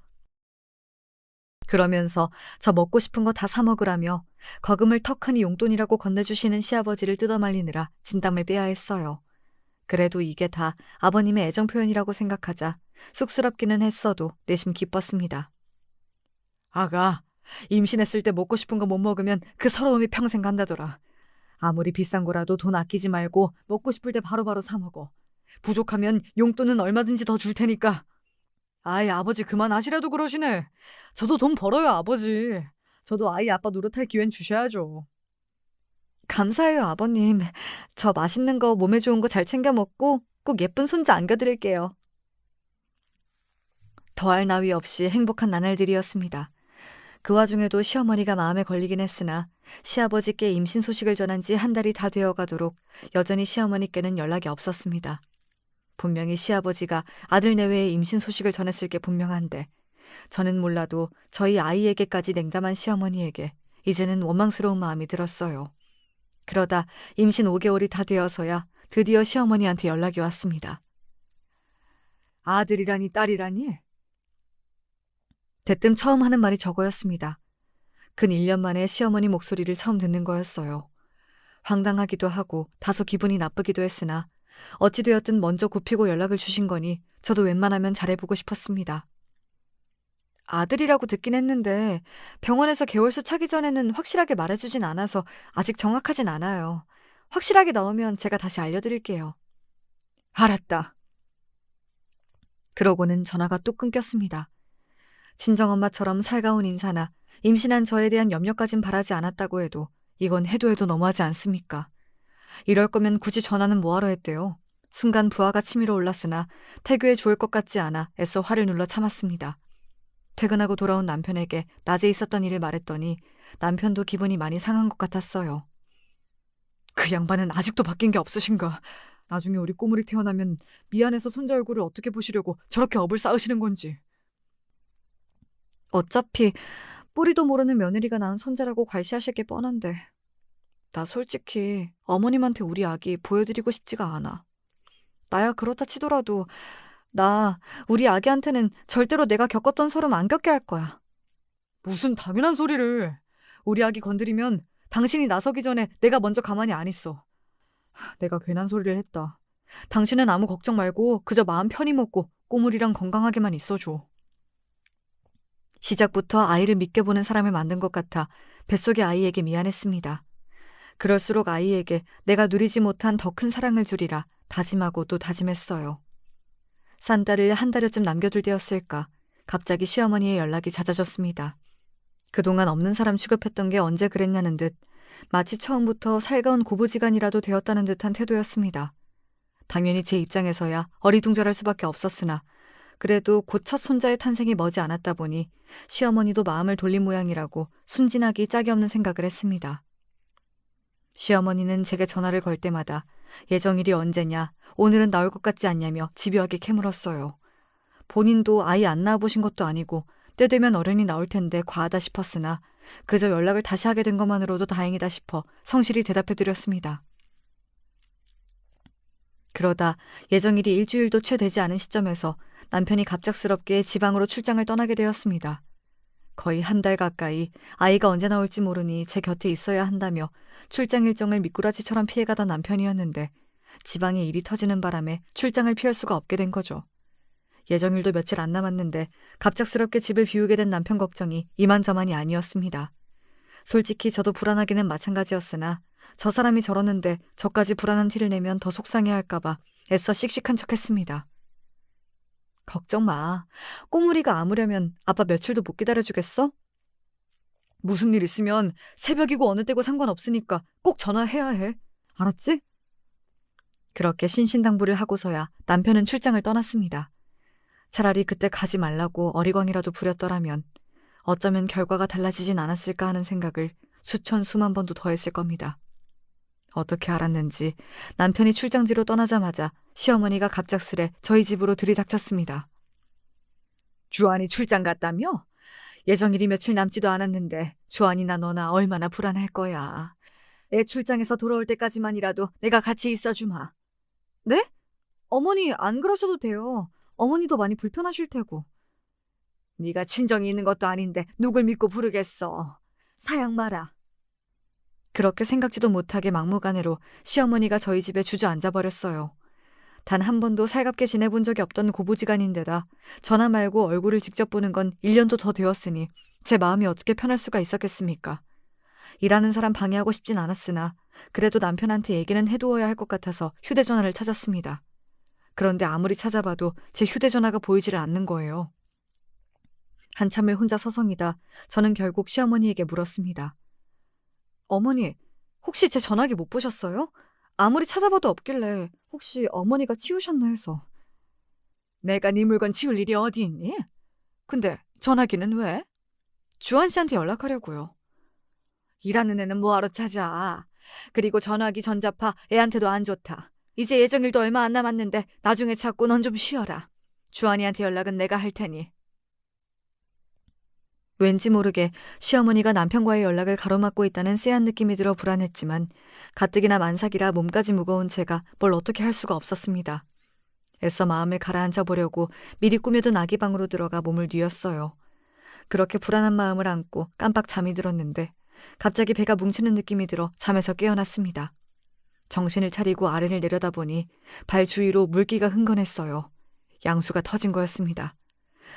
그러면서 저 먹고 싶은 거 다 사 먹으라며 거금을 턱하니 용돈이라고 건네주시는 시아버지를 뜯어말리느라 진땀을 빼야 했어요. 그래도 이게 다 아버님의 애정 표현이라고 생각하자 쑥스럽기는 했어도 내심 기뻤습니다. 아가, 임신했을 때 먹고 싶은 거 못 먹으면 그 서러움이 평생 간다더라. 아무리 비싼 거라도 돈 아끼지 말고 먹고 싶을 때 바로바로 사 먹어. 부족하면 용돈은 얼마든지 더 줄 테니까. 아이, 아버지 그만하시라도 그러시네. 저도 돈 벌어요, 아버지. 저도 아이 아빠 노릇할 기회는 주셔야죠. 감사해요, 아버님. 저 맛있는 거 몸에 좋은 거 잘 챙겨 먹고 꼭 예쁜 손자 안겨드릴게요. 더할 나위 없이 행복한 나날들이었습니다. 그 와중에도 시어머니가 마음에 걸리긴 했으나 시아버지께 임신 소식을 전한 지 한 달이 다 되어가도록 여전히 시어머니께는 연락이 없었습니다. 분명히 시아버지가 아들 내외의 임신 소식을 전했을 게 분명한데 저는 몰라도 저희 아이에게까지 냉담한 시어머니에게 이제는 원망스러운 마음이 들었어요. 그러다 임신 5개월이 다 되어서야 드디어 시어머니한테 연락이 왔습니다. 아들이라니 딸이라니? 대뜸 처음 하는 말이 저거였습니다. 근 1년 만에 시어머니 목소리를 처음 듣는 거였어요. 황당하기도 하고 다소 기분이 나쁘기도 했으나 어찌되었든 먼저 굽히고 연락을 주신 거니 저도 웬만하면 잘해보고 싶었습니다. 아들이라고 듣긴 했는데 병원에서 개월수 차기 전에는 확실하게 말해주진 않아서 아직 정확하진 않아요. 확실하게 나오면 제가 다시 알려드릴게요. 알았다. 그러고는 전화가 뚝 끊겼습니다. 친정엄마처럼 살가운 인사나 임신한 저에 대한 염려까진 바라지 않았다고 해도 이건 해도 너무하지 않습니까? 이럴 거면 굳이 전화는 뭐하러 했대요. 순간 부하가 치밀어 올랐으나 태교에 좋을 것 같지 않아 애써 화를 눌러 참았습니다. 퇴근하고 돌아온 남편에게 낮에 있었던 일을 말했더니 남편도 기분이 많이 상한 것 같았어요. 그 양반은 아직도 바뀐 게 없으신가? 나중에 우리 꼬물이 태어나면 미안해서 손자 얼굴을 어떻게 보시려고 저렇게 업을 쌓으시는 건지. 어차피 뿌리도 모르는 며느리가 낳은 손자라고 괄시하실 게 뻔한데 나 솔직히 어머님한테 우리 아기 보여드리고 싶지가 않아. 나야 그렇다 치더라도 나 우리 아기한테는 절대로 내가 겪었던 서름 안 겪게 할 거야. 무슨 당연한 소리를. 우리 아기 건드리면 당신이 나서기 전에 내가 먼저 가만히 안 있어. 내가 괜한 소리를 했다. 당신은 아무 걱정 말고 그저 마음 편히 먹고 꼬물이랑 건강하게만 있어줘. 시작부터 아이를 믿게 보는 사람을 만든 것 같아 뱃속의 아이에게 미안했습니다. 그럴수록 아이에게 내가 누리지 못한 더 큰 사랑을 주리라 다짐하고 또 다짐했어요. 산 딸을 한 달여쯤 남겨둘 때였을까 갑자기 시어머니의 연락이 잦아졌습니다. 그동안 없는 사람 취급했던 게 언제 그랬냐는 듯 마치 처음부터 살가운 고부지간이라도 되었다는 듯한 태도였습니다. 당연히 제 입장에서야 어리둥절할 수밖에 없었으나 그래도 곧 첫 손자의 탄생이 머지 않았다 보니 시어머니도 마음을 돌린 모양이라고 순진하기 짝이 없는 생각을 했습니다. 시어머니는 제게 전화를 걸 때마다 예정일이 언제냐, 오늘은 나올 것 같지 않냐며 집요하게 캐물었어요. 본인도 아이 안 낳아보신 것도 아니고 때 되면 어른이 나올 텐데 과하다 싶었으나 그저 연락을 다시 하게 된 것만으로도 다행이다 싶어 성실히 대답해드렸습니다. 그러다 예정일이 일주일도 채 되지 않은 시점에서 남편이 갑작스럽게 지방으로 출장을 떠나게 되었습니다. 거의 한 달 가까이 아이가 언제 나올지 모르니 제 곁에 있어야 한다며 출장 일정을 미꾸라지처럼 피해가던 남편이었는데 지방에 일이 터지는 바람에 출장을 피할 수가 없게 된 거죠. 예정일도 며칠 안 남았는데 갑작스럽게 집을 비우게 된 남편 걱정이 이만저만이 아니었습니다. 솔직히 저도 불안하기는 마찬가지였으나 저 사람이 저러는데 저까지 불안한 티를 내면 더 속상해할까 봐 애써 씩씩한 척했습니다. 걱정 마. 꼬물이가 아무려면 아빠 며칠도 못 기다려주겠어? 무슨 일 있으면 새벽이고 어느 때고 상관없으니까 꼭 전화해야 해. 알았지? 그렇게 신신당부를 하고서야 남편은 출장을 떠났습니다. 차라리 그때 가지 말라고 어리광이라도 부렸더라면 어쩌면 결과가 달라지진 않았을까 하는 생각을 수천 수만 번도 더 했을 겁니다. 어떻게 알았는지 남편이 출장지로 떠나자마자 시어머니가 갑작스레 저희 집으로 들이닥쳤습니다. 주한이 출장 갔다며? 예정일이 며칠 남지도 않았는데 주한이나 너나 얼마나 불안할 거야. 애 출장에서 돌아올 때까지만이라도 내가 같이 있어주마. 네? 어머니 안 그러셔도 돼요. 어머니도 많이 불편하실 테고. 네가 친정이 있는 것도 아닌데 누굴 믿고 부르겠어. 사양 마라. 그렇게 생각지도 못하게 막무가내로 시어머니가 저희 집에 주저앉아버렸어요. 단 한 번도 살갑게 지내본 적이 없던 고부지간인데다 전화 말고 얼굴을 직접 보는 건 1년도 더 되었으니 제 마음이 어떻게 편할 수가 있었겠습니까? 일하는 사람 방해하고 싶진 않았으나 그래도 남편한테 얘기는 해두어야 할 것 같아서 휴대전화를 찾았습니다. 그런데 아무리 찾아봐도 제 휴대전화가 보이지를 않는 거예요. 한참을 혼자 서성이다 저는 결국 시어머니에게 물었습니다. 어머니, 혹시 제 전화기 못 보셨어요? 아무리 찾아봐도 없길래 혹시 어머니가 치우셨나 해서. 내가 네 물건 치울 일이 어디 있니? 근데 전화기는 왜? 주한 씨한테 연락하려고요. 일하는 애는 뭐하러 찾아. 그리고 전화기 전자파 애한테도 안 좋다. 이제 예정일도 얼마 안 남았는데 나중에 찾고 넌 좀 쉬어라. 주한이한테 연락은 내가 할 테니. 왠지 모르게 시어머니가 남편과의 연락을 가로막고 있다는 쎄한 느낌이 들어 불안했지만 가뜩이나 만삭이라 몸까지 무거운 제가 뭘 어떻게 할 수가 없었습니다. 애써 마음을 가라앉혀 보려고 미리 꾸며둔 아기 방으로 들어가 몸을 뉘었어요. 그렇게 불안한 마음을 안고 깜빡 잠이 들었는데 갑자기 배가 뭉치는 느낌이 들어 잠에서 깨어났습니다. 정신을 차리고 아래를 내려다보니 발 주위로 물기가 흥건했어요. 양수가 터진 거였습니다.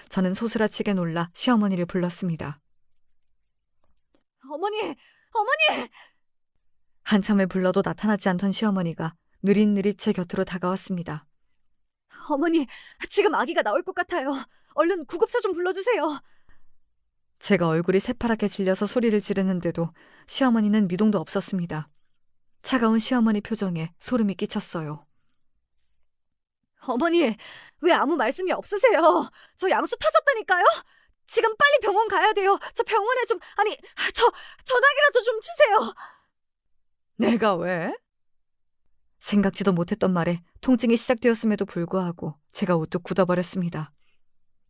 저는 소스라치게 놀라 시어머니를 불렀습니다. 어머니! 어머니! 한참을 불러도 나타나지 않던 시어머니가 느릿느릿 제 곁으로 다가왔습니다. 어머니, 지금 아기가 나올 것 같아요. 얼른 구급차 좀 불러주세요. 제가 얼굴이 새파랗게 질려서 소리를 지르는데도 시어머니는 미동도 없었습니다. 차가운 시어머니 표정에 소름이 끼쳤어요. 어머니, 왜 아무 말씀이 없으세요? 저 양수 터졌다니까요? 지금 빨리 병원 가야 돼요. 저 병원에 좀, 전화기라도 좀 주세요. 내가 왜? 생각지도 못했던 말에 통증이 시작되었음에도 불구하고 제가 우뚝 굳어버렸습니다.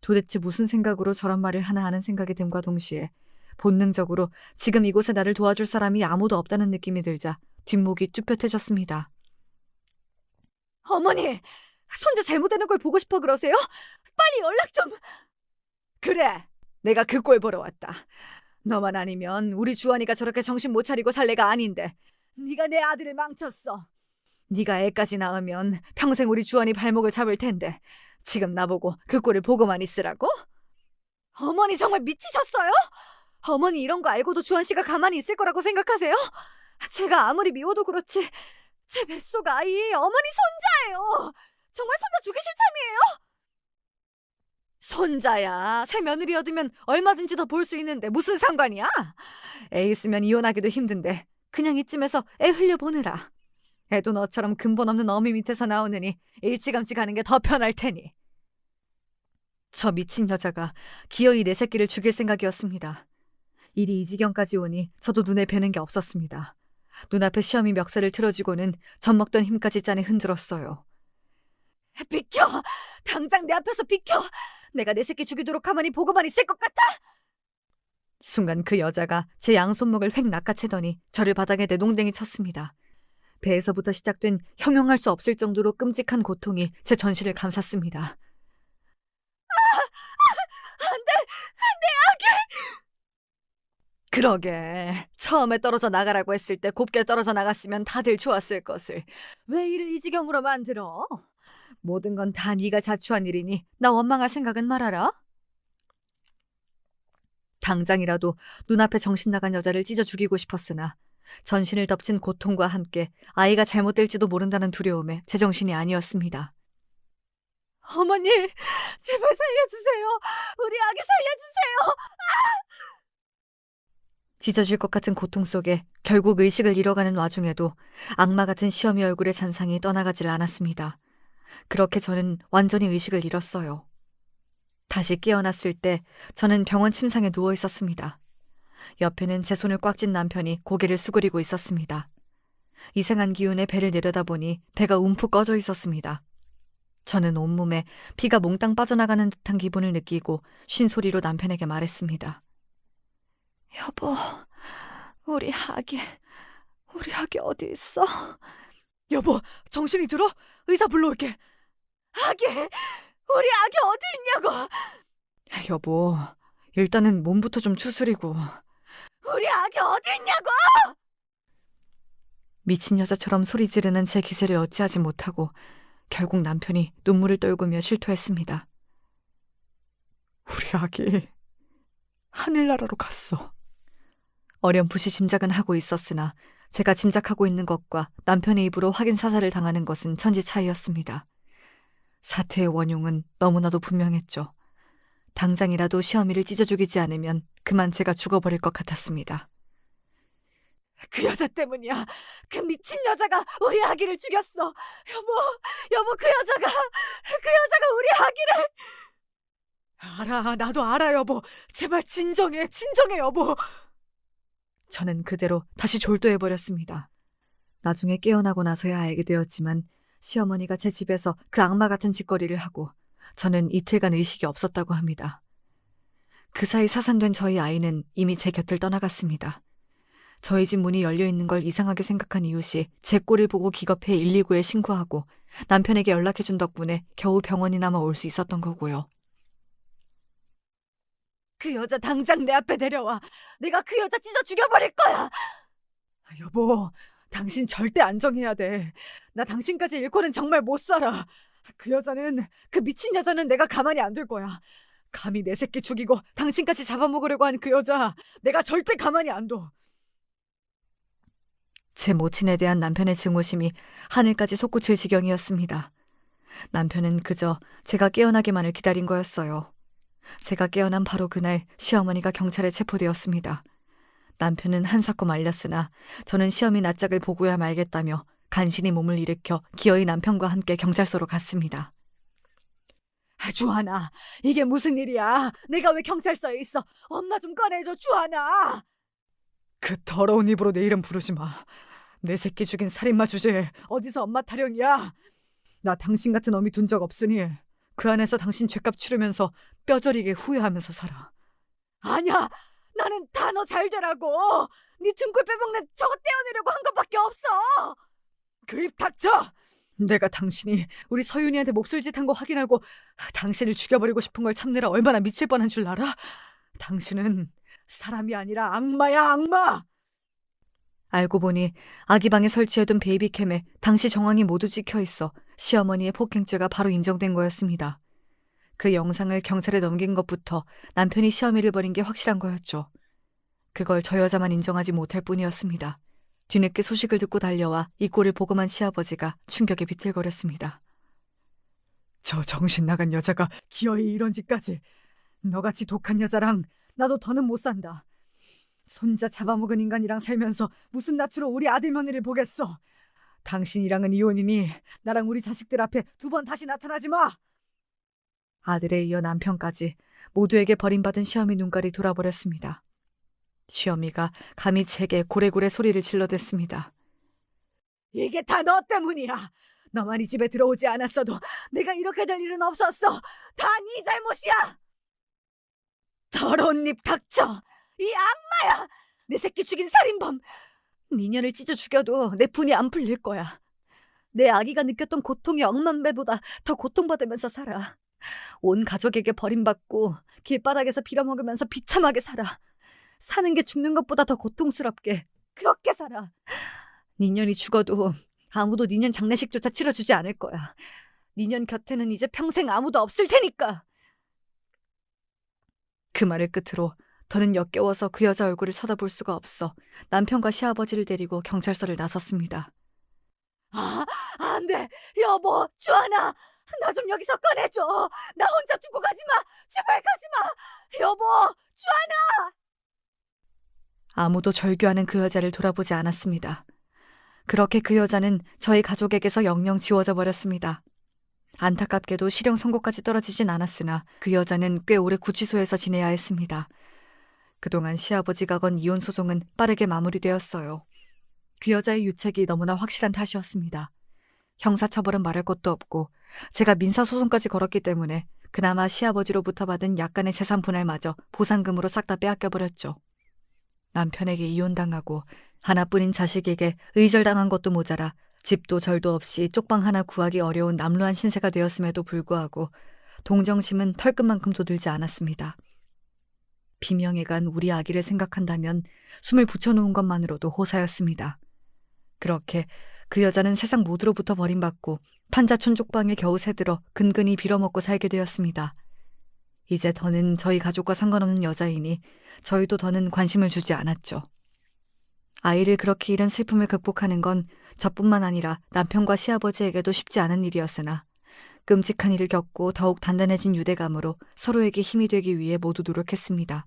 도대체 무슨 생각으로 저런 말을 하나 하는 생각이 듦과 동시에 본능적으로 지금 이곳에 나를 도와줄 사람이 아무도 없다는 느낌이 들자 뒷목이 쭈뼛해졌습니다. 어머니! 손자 잘못되는 걸 보고 싶어 그러세요? 빨리 연락 좀! 그래, 내가 그 꼴 보러 왔다. 너만 아니면 우리 주원이가 저렇게 정신 못 차리고 살 애가 아닌데 네가 내 아들을 망쳤어. 네가 애까지 낳으면 평생 우리 주원이 발목을 잡을 텐데 지금 나보고 그 꼴을 보고만 있으라고? 어머니 정말 미치셨어요? 어머니 이런 거 알고도 주원 씨가 가만히 있을 거라고 생각하세요? 제가 아무리 미워도 그렇지 제 뱃속 아이 어머니 손자예요. 정말 손자 죽이실 참이에요? 손자야, 새 며느리 얻으면 얼마든지 더 볼 수 있는데 무슨 상관이야? 애 있으면 이혼하기도 힘든데 그냥 이쯤에서 애 흘려보내라. 애도 너처럼 근본 없는 어미 밑에서 나오느니 일찌감치 가는 게 더 편할 테니. 저 미친 여자가 기어이 내 새끼를 죽일 생각이었습니다. 일이 이 지경까지 오니 저도 눈에 뵈는 게 없었습니다. 눈앞에 시험이 멱살을 틀어쥐고는 젖먹던 힘까지 짠에 흔들었어요. 비켜! 당장 내 앞에서 비켜! 내가 내 새끼 죽이도록 가만히 보고만 있을 것 같아? 순간 그 여자가 제 양손목을 획 낚아채더니 저를 바닥에 내동댕이 쳤습니다. 배에서부터 시작된 형용할 수 없을 정도로 끔찍한 고통이 제 전신을 감쌌습니다. 안 돼! 내 아기! 그러게, 처음에 떨어져 나가라고 했을 때 곱게 떨어져 나갔으면 다들 좋았을 것을 왜 이를 이 지경으로 만들어? 모든 건 다 네가 자초한 일이니 나 원망할 생각은 말아라. 당장이라도 눈앞에 정신 나간 여자를 찢어 죽이고 싶었으나 전신을 덮친 고통과 함께 아이가 잘못될지도 모른다는 두려움에 제정신이 아니었습니다. 어머니, 제발 살려주세요. 우리 아기 살려주세요. 찢어질 것 같은 고통 속에 결국 의식을 잃어가는 와중에도 악마 같은 시어미 얼굴의 잔상이 떠나가질 않았습니다. 그렇게 저는 완전히 의식을 잃었어요. 다시 깨어났을 때 저는 병원 침상에 누워 있었습니다. 옆에는 제 손을 꽉 쥔 남편이 고개를 수그리고 있었습니다. 이상한 기운에 배를 내려다보니 배가 움푹 꺼져 있었습니다. 저는 온몸에 피가 몽땅 빠져나가는 듯한 기분을 느끼고 쉰 소리로 남편에게 말했습니다. 여보, 우리 아기 어디 있어? 여보, 정신이 들어? 의사 불러올게. 아기, 우리 아기 어디 있냐고. 여보, 일단은 몸부터 좀 추스리고. 우리 아기 어디 있냐고! 미친 여자처럼 소리 지르는 제 기세를 어찌하지 못하고 결국 남편이 눈물을 떨구며 실토했습니다. 우리 아기 하늘나라로 갔어. 어렴풋이 짐작은 하고 있었으나 제가 짐작하고 있는 것과 남편의 입으로 확인 사살을 당하는 것은 천지 차이였습니다. 사태의 원흉은 너무나도 분명했죠. 당장이라도 시어미를 찢어 죽이지 않으면 그만 제가 죽어버릴 것 같았습니다. 그 여자 때문이야. 그 미친 여자가 우리 아기를 죽였어. 여보, 그 여자가 우리 아기를. 알아, 나도 알아, 여보. 제발 진정해, 여보. 저는 그대로 다시 졸도해버렸습니다. 나중에 깨어나고 나서야 알게 되었지만 시어머니가 제 집에서 그 악마 같은 짓거리를 하고 저는 이틀간 의식이 없었다고 합니다. 그 사이 사산된 저희 아이는 이미 제 곁을 떠나갔습니다. 저희 집 문이 열려있는 걸 이상하게 생각한 이웃이 제 꼴을 보고 기겁해 119에 신고하고 남편에게 연락해준 덕분에 겨우 병원이나마 올 수 있었던 거고요. 그 여자 당장 내 앞에 데려와. 내가 그 여자 찢어 죽여버릴 거야. 여보, 당신 절대 안정해야 돼. 나 당신까지 잃고는 정말 못 살아. 그 미친 여자는 내가 가만히 안 둘 거야. 감히 내 새끼 죽이고 당신까지 잡아먹으려고 한 그 여자, 내가 절대 가만히 안 둬. 제 모친에 대한 남편의 증오심이 하늘까지 솟구칠 지경이었습니다. 남편은 그저 제가 깨어나기만을 기다린 거였어요. 제가 깨어난 바로 그날 시어머니가 경찰에 체포되었습니다. 남편은 한사코 말렸으나 저는 시어미 낯짝을 보고야 말겠다며 간신히 몸을 일으켜 기어이 남편과 함께 경찰서로 갔습니다. 주하나, 이게 무슨 일이야? 내가 왜 경찰서에 있어? 엄마 좀 꺼내줘, 주하나. 그 더러운 입으로 내 이름 부르지 마. 내 새끼 죽인 살인마 주제에 어디서 엄마 타령이야? 나 당신 같은 어미 둔 적 없으니 그 안에서 당신 죄값 치르면서 뼈저리게 후회하면서 살아. 아니야, 나는 다 너 잘 되라고. 네 등골 빼먹는 저거 떼어내려고 한 것밖에 없어. 그 입 닥쳐. 내가 당신이 우리 서윤이한테 몹쓸짓 한 거 확인하고 당신을 죽여버리고 싶은 걸 참느라 얼마나 미칠 뻔한 줄 알아? 당신은 사람이 아니라 악마야, 악마. 알고 보니 아기 방에 설치해둔 베이비캠에 당시 정황이 모두 찍혀있어 시어머니의 폭행죄가 바로 인정된 거였습니다. 그 영상을 경찰에 넘긴 것부터 남편이 시어미를 버린 게 확실한 거였죠. 그걸 저 여자만 인정하지 못할 뿐이었습니다. 뒤늦게 소식을 듣고 달려와 이 꼴을 보고만 시아버지가 충격에 비틀거렸습니다. 저 정신 나간 여자가 기어이 이런 짓까지. 너같이 독한 여자랑 나도 더는 못 산다. 손자 잡아먹은 인간이랑 살면서 무슨 낯으로 우리 아들 며느리를 보겠어. 당신이랑은 이혼이니 나랑 우리 자식들 앞에 두 번 다시 나타나지 마. 아들에 이어 남편까지 모두에게 버림받은 시어미 눈깔이 돌아버렸습니다. 시어미가 감히 제게 고래고래 소리를 질러댔습니다. 이게 다 너 때문이야. 너만 이 집에 들어오지 않았어도 내가 이렇게 될 일은 없었어. 다 네 잘못이야. 더러운 입 닥쳐. 이 악마야. 내 새끼 죽인 살인범. 네 년을 찢어 죽여도 내 분이 안 풀릴 거야. 내 아기가 느꼈던 고통이 억만 배보다 더 고통받으면서 살아. 온 가족에게 버림받고 길바닥에서 빌어먹으면서 비참하게 살아. 사는 게 죽는 것보다 더 고통스럽게 그렇게 살아. 네 년이 죽어도 아무도 네 년 장례식조차 치러주지 않을 거야. 네 년 곁에는 이제 평생 아무도 없을 테니까. 그 말을 끝으로 더는 역겨워서 그 여자 얼굴을 쳐다볼 수가 없어 남편과 시아버지를 데리고 경찰서를 나섰습니다. 안 돼. 여보, 주하나. 나 좀 여기서 꺼내줘. 나 혼자 두고 가지 마. 제발 가지 마. 여보, 주하나. 아무도 절규하는 그 여자를 돌아보지 않았습니다. 그렇게 그 여자는 저희 가족에게서 영영 지워져 버렸습니다. 안타깝게도 실형 선고까지 떨어지진 않았으나 그 여자는 꽤 오래 구치소에서 지내야 했습니다. 그동안 시아버지가 건 이혼 소송은 빠르게 마무리되었어요. 그 여자의 유책이 너무나 확실한 탓이었습니다. 형사처벌은 말할 것도 없고 제가 민사소송까지 걸었기 때문에 그나마 시아버지로부터 받은 약간의 재산 분할마저 보상금으로 싹 다 빼앗겨버렸죠. 남편에게 이혼당하고 하나뿐인 자식에게 의절당한 것도 모자라 집도 절도 없이 쪽방 하나 구하기 어려운 남루한 신세가 되었음에도 불구하고 동정심은 털끝만큼도 들지 않았습니다. 비명에 간 우리 아기를 생각한다면 숨을 붙여놓은 것만으로도 호사였습니다. 그렇게 그 여자는 세상 모두로부터 버림받고 판자촌 쪽방에 겨우 새들어 근근히 빌어먹고 살게 되었습니다. 이제 더는 저희 가족과 상관없는 여자이니 저희도 더는 관심을 주지 않았죠. 아이를 그렇게 잃은 슬픔을 극복하는 건 저뿐만 아니라 남편과 시아버지에게도 쉽지 않은 일이었으나 끔찍한 일을 겪고 더욱 단단해진 유대감으로 서로에게 힘이 되기 위해 모두 노력했습니다.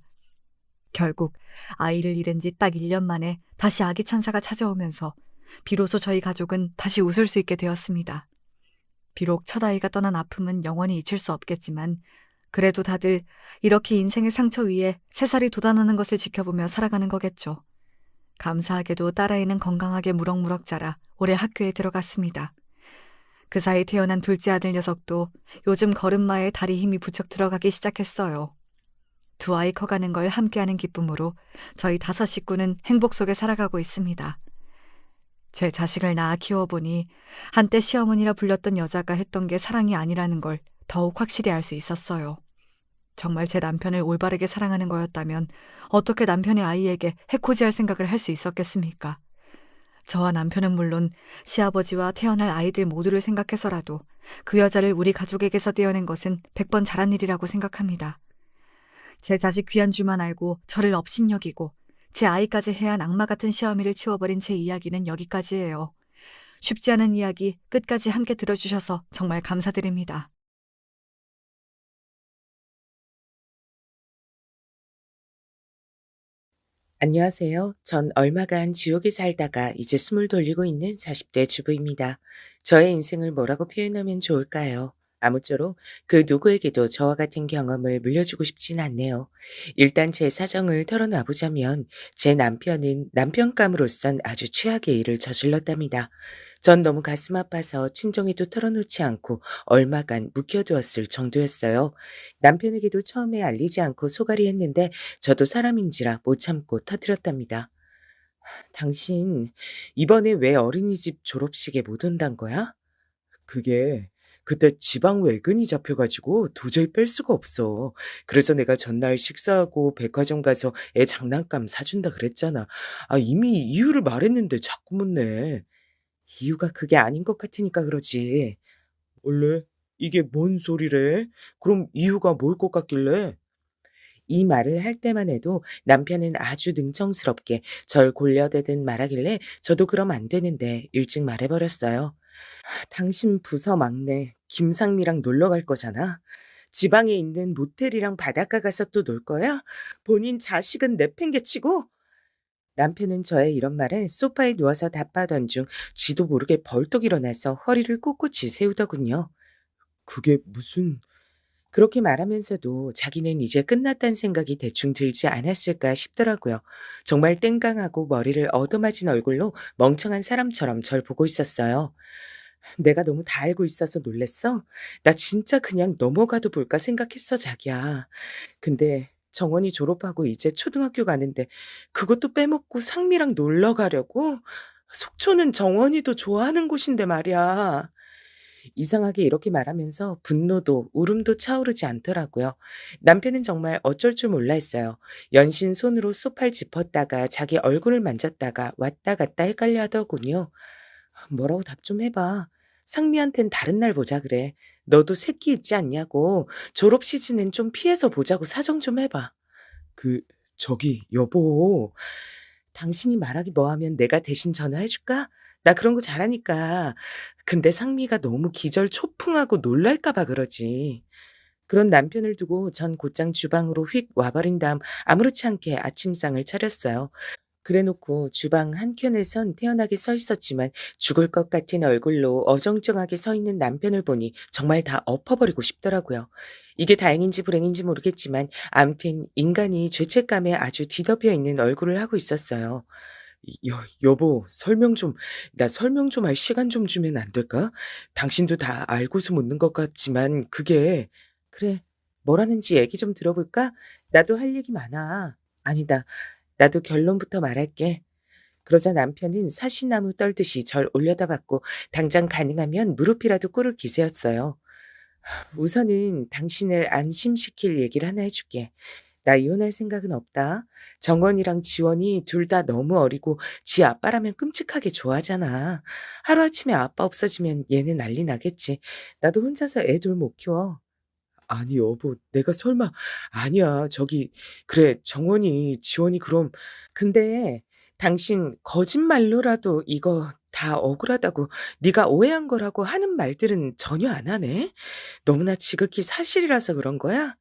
결국 아이를 잃은 지 딱 1년 만에 다시 아기 천사가 찾아오면서 비로소 저희 가족은 다시 웃을 수 있게 되었습니다. 비록 첫 아이가 떠난 아픔은 영원히 잊힐 수 없겠지만 그래도 다들 이렇게 인생의 상처 위에 새살이 돋아나는 것을 지켜보며 살아가는 거겠죠. 감사하게도 딸아이는 건강하게 무럭무럭 자라 올해 학교에 들어갔습니다. 그 사이 태어난 둘째 아들 녀석도 요즘 걸음마에 다리 힘이 부쩍 들어가기 시작했어요. 두 아이 커가는 걸 함께하는 기쁨으로 저희 5 식구는 행복 속에 살아가고 있습니다. 제 자식을 낳아 키워보니 한때 시어머니라 불렸던 여자가 했던 게 사랑이 아니라는 걸 더욱 확실히 알 수 있었어요. 정말 제 남편을 올바르게 사랑하는 거였다면 어떻게 남편의 아이에게 해코지할 생각을 할 수 있었겠습니까? 저와 남편은 물론 시아버지와 태어날 아이들 모두를 생각해서라도 그 여자를 우리 가족에게서 떼어낸 것은 100번 잘한 일이라고 생각합니다. 제 자식 귀한 줄만 알고 저를 업신여기고 제 아이까지 해한 악마 같은 시어미를 치워버린 제 이야기는 여기까지예요. 쉽지 않은 이야기 끝까지 함께 들어주셔서 정말 감사드립니다. 안녕하세요. 전 얼마간 지옥에 살다가 이제 숨을 돌리고 있는 40대 주부입니다. 저의 인생을 뭐라고 표현하면 좋을까요? 아무쪼록 그 누구에게도 저와 같은 경험을 물려주고 싶진 않네요. 일단 제 사정을 털어놔 보자면 제 남편은 남편감으로선 아주 최악의 일을 저질렀답니다. 전 너무 가슴 아파서 친정에도 털어놓지 않고 얼마간 묵혀두었을 정도였어요. 남편에게도 처음에 알리지 않고 소갈이 했는데 저도 사람인지라 못 참고 터뜨렸답니다. "당신 이번에 왜 어린이집 졸업식에 못 온단 거야?" "그게 그때 지방 외근이 잡혀 가지고 도저히 뺄 수가 없어. 그래서 내가 전날 식사하고 백화점 가서 애 장난감 사 준다 그랬잖아." 이미 이유를 말했는데 자꾸 묻네. 이유가 그게 아닌 것 같으니까 그러지. "원래 이게 뭔 소리래? 그럼 이유가 뭘 것 같길래?" 이 말을 할 때만 해도 남편은 아주 능청스럽게 절 골려대듯 말하길래 저도 그럼 안 되는데 일찍 말해버렸어요. 당신 부서 막내 김상미랑 놀러 갈 거잖아. 지방에 있는 모텔이랑 바닷가 가서 또 놀 거야? 본인 자식은 내팽개치고? 남편은 저의 이런 말에 소파에 누워서 답하던 중 지도 모르게 벌떡 일어나서 허리를 꼿꼿이 세우더군요. 그게 무슨... 그렇게 말하면서도 자기는 이제 끝났다는 생각이 대충 들지 않았을까 싶더라고요. 정말 땡깡하고 머리를 얻어맞은 얼굴로 멍청한 사람처럼 절 보고 있었어요. 내가 너무 다 알고 있어서 놀랬어? 나 진짜 그냥 넘어가도 볼까 생각했어, 자기야. 근데 정원이 졸업하고 이제 초등학교 가는데 그것도 빼먹고 상미랑 놀러 가려고? 속초는 정원이도 좋아하는 곳인데 말이야. 이상하게 이렇게 말하면서 분노도 울음도 차오르지 않더라고요. 남편은 정말 어쩔 줄 몰라 했어요. 연신 손으로 소파를 짚었다가 자기 얼굴을 만졌다가 왔다 갔다 헷갈려 하더군요. 뭐라고 답 좀 해봐. 상미한텐 다른 날 보자 그래. 너도 새끼 있지 않냐고. 졸업 시즌엔 좀 피해서 보자고 사정 좀 해봐. 그, 저기, 여보. 당신이 말하기 뭐하면 내가 대신 전화해 줄까? 나 그런 거 잘하니까. 근데 상미가 너무 기절 초풍하고 놀랄까 봐 그러지. 그런 남편을 두고 전 곧장 주방으로 휙 와버린 다음 아무렇지 않게 아침상을 차렸어요. 그래 놓고 주방 한켠에선 태연하게 서 있었지만 죽을 것 같은 얼굴로 어정쩡하게 서 있는 남편을 보니 정말 다 엎어버리고 싶더라고요. 이게 다행인지 불행인지 모르겠지만 암튼 인간이 죄책감에 아주 뒤덮여 있는 얼굴을 하고 있었어요. 여보, 나 설명 좀 할 시간 좀 주면 안 될까? 당신도 다 알고서 묻는 것 같지만 그게... 그래, 뭐라는지 얘기 좀 들어볼까? 나도 할 얘기 많아. 아니다. 나도 결론부터 말할게. 그러자 남편은 사시나무 떨듯이 절 올려다봤고 당장 가능하면 무릎이라도 꿇을 기세였어요. 우선은 당신을 안심시킬 얘기를 하나 해줄게. 나 이혼할 생각은 없다. 정원이랑 지원이 둘 다 너무 어리고 지 아빠라면 끔찍하게 좋아하잖아. 하루아침에 아빠 없어지면 얘는 난리 나겠지. 나도 혼자서 애 둘 못 키워. 아니 여보, 내가 설마... 아니야. 저기 그래, 정원이, 지원이 그럼... 근데 당신 거짓말로라도 이거 다 억울하다고 네가 오해한 거라고 하는 말들은 전혀 안 하네. 너무나 지극히 사실이라서 그런 거야?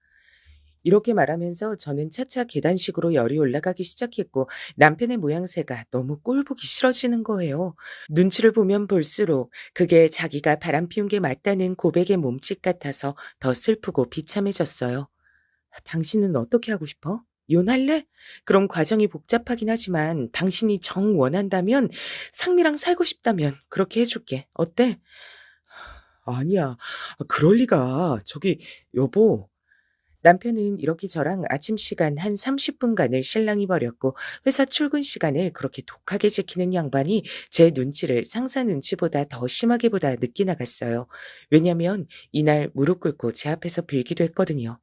이렇게 말하면서 저는 차차 계단식으로 열이 올라가기 시작했고 남편의 모양새가 너무 꼴보기 싫어지는 거예요. 눈치를 보면 볼수록 그게 자기가 바람피운 게 맞다는 고백의 몸짓 같아서 더 슬프고 비참해졌어요. 당신은 어떻게 하고 싶어? 이혼할래? 그럼 과정이 복잡하긴 하지만 당신이 정 원한다면, 상미랑 살고 싶다면 그렇게 해줄게. 어때? 아니야. 그럴 리가. 저기, 여보. 남편은 이렇게 저랑 아침 시간 한 30분간을 실랑이 벌였고 회사 출근 시간을 그렇게 독하게 지키는 양반이 제 눈치를 상사 눈치보다 더 심하게 보다 늦게 나갔어요. 왜냐면 이날 무릎 꿇고 제 앞에서 빌기도 했거든요.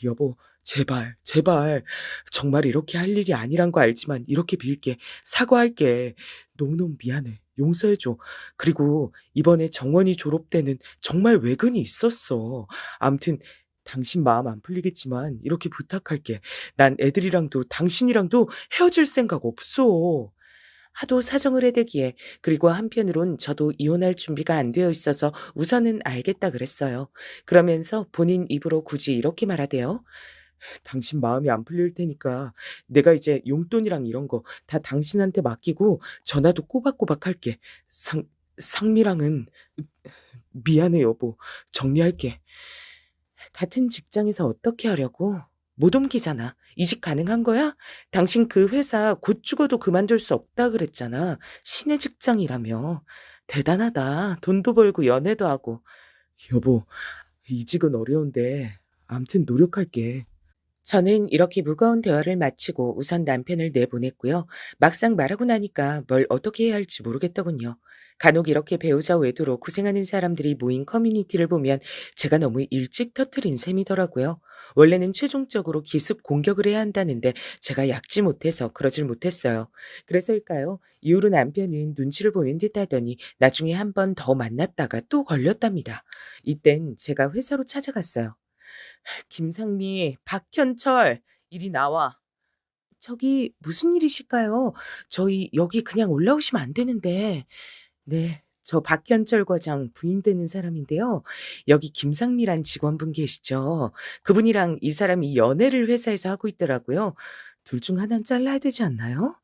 여보, 제발, 제발. 정말 이렇게 할 일이 아니란 거 알지만 이렇게 빌게. 사과할게. 너무너무 미안해. 용서해줘. 그리고 이번에 정원이 졸업 때는 정말 외근이 있었어. 암튼 당신 마음 안 풀리겠지만 이렇게 부탁할게. 난 애들이랑도 당신이랑도 헤어질 생각 없어. 하도 사정을 해대기에 그리고 한편으론 저도 이혼할 준비가 안 되어 있어서 우선은 알겠다 그랬어요. 그러면서 본인 입으로 굳이 이렇게 말하대요. 당신 마음이 안 풀릴 테니까 내가 이제 용돈이랑 이런 거 다 당신한테 맡기고 전화도 꼬박꼬박 할게. 상미랑은 미안해 여보. 정리할게. 같은 직장에서 어떻게 하려고? 못 옮기잖아. 이직 가능한 거야? 당신 그 회사 곧 죽어도 그만둘 수 없다 그랬잖아. 신의 직장이라며. 대단하다. 돈도 벌고 연애도 하고. 여보, 이직은 어려운데 암튼 노력할게. 저는 이렇게 무거운 대화를 마치고 우선 남편을 내보냈고요. 막상 말하고 나니까 뭘 어떻게 해야 할지 모르겠더군요. 간혹 이렇게 배우자 외도로 고생하는 사람들이 모인 커뮤니티를 보면 제가 너무 일찍 터트린 셈이더라고요. 원래는 최종적으로 기습 공격을 해야 한다는데 제가 약지 못해서 그러질 못했어요. 그래서일까요? 이후로 남편은 눈치를 보는 듯 하더니 나중에 한 번 더 만났다가 또 걸렸답니다. 이땐 제가 회사로 찾아갔어요. 김상미, 박현철, 이리 나와. 저기 무슨 일이실까요? 저희 여기 그냥 올라오시면 안 되는데. 네, 저 박현철 과장 부인 되는 사람인데요. 여기 김상미란 직원분 계시죠? 그분이랑 이 사람이 연애를 회사에서 하고 있더라고요. 둘 중 하나는 잘라야 되지 않나요?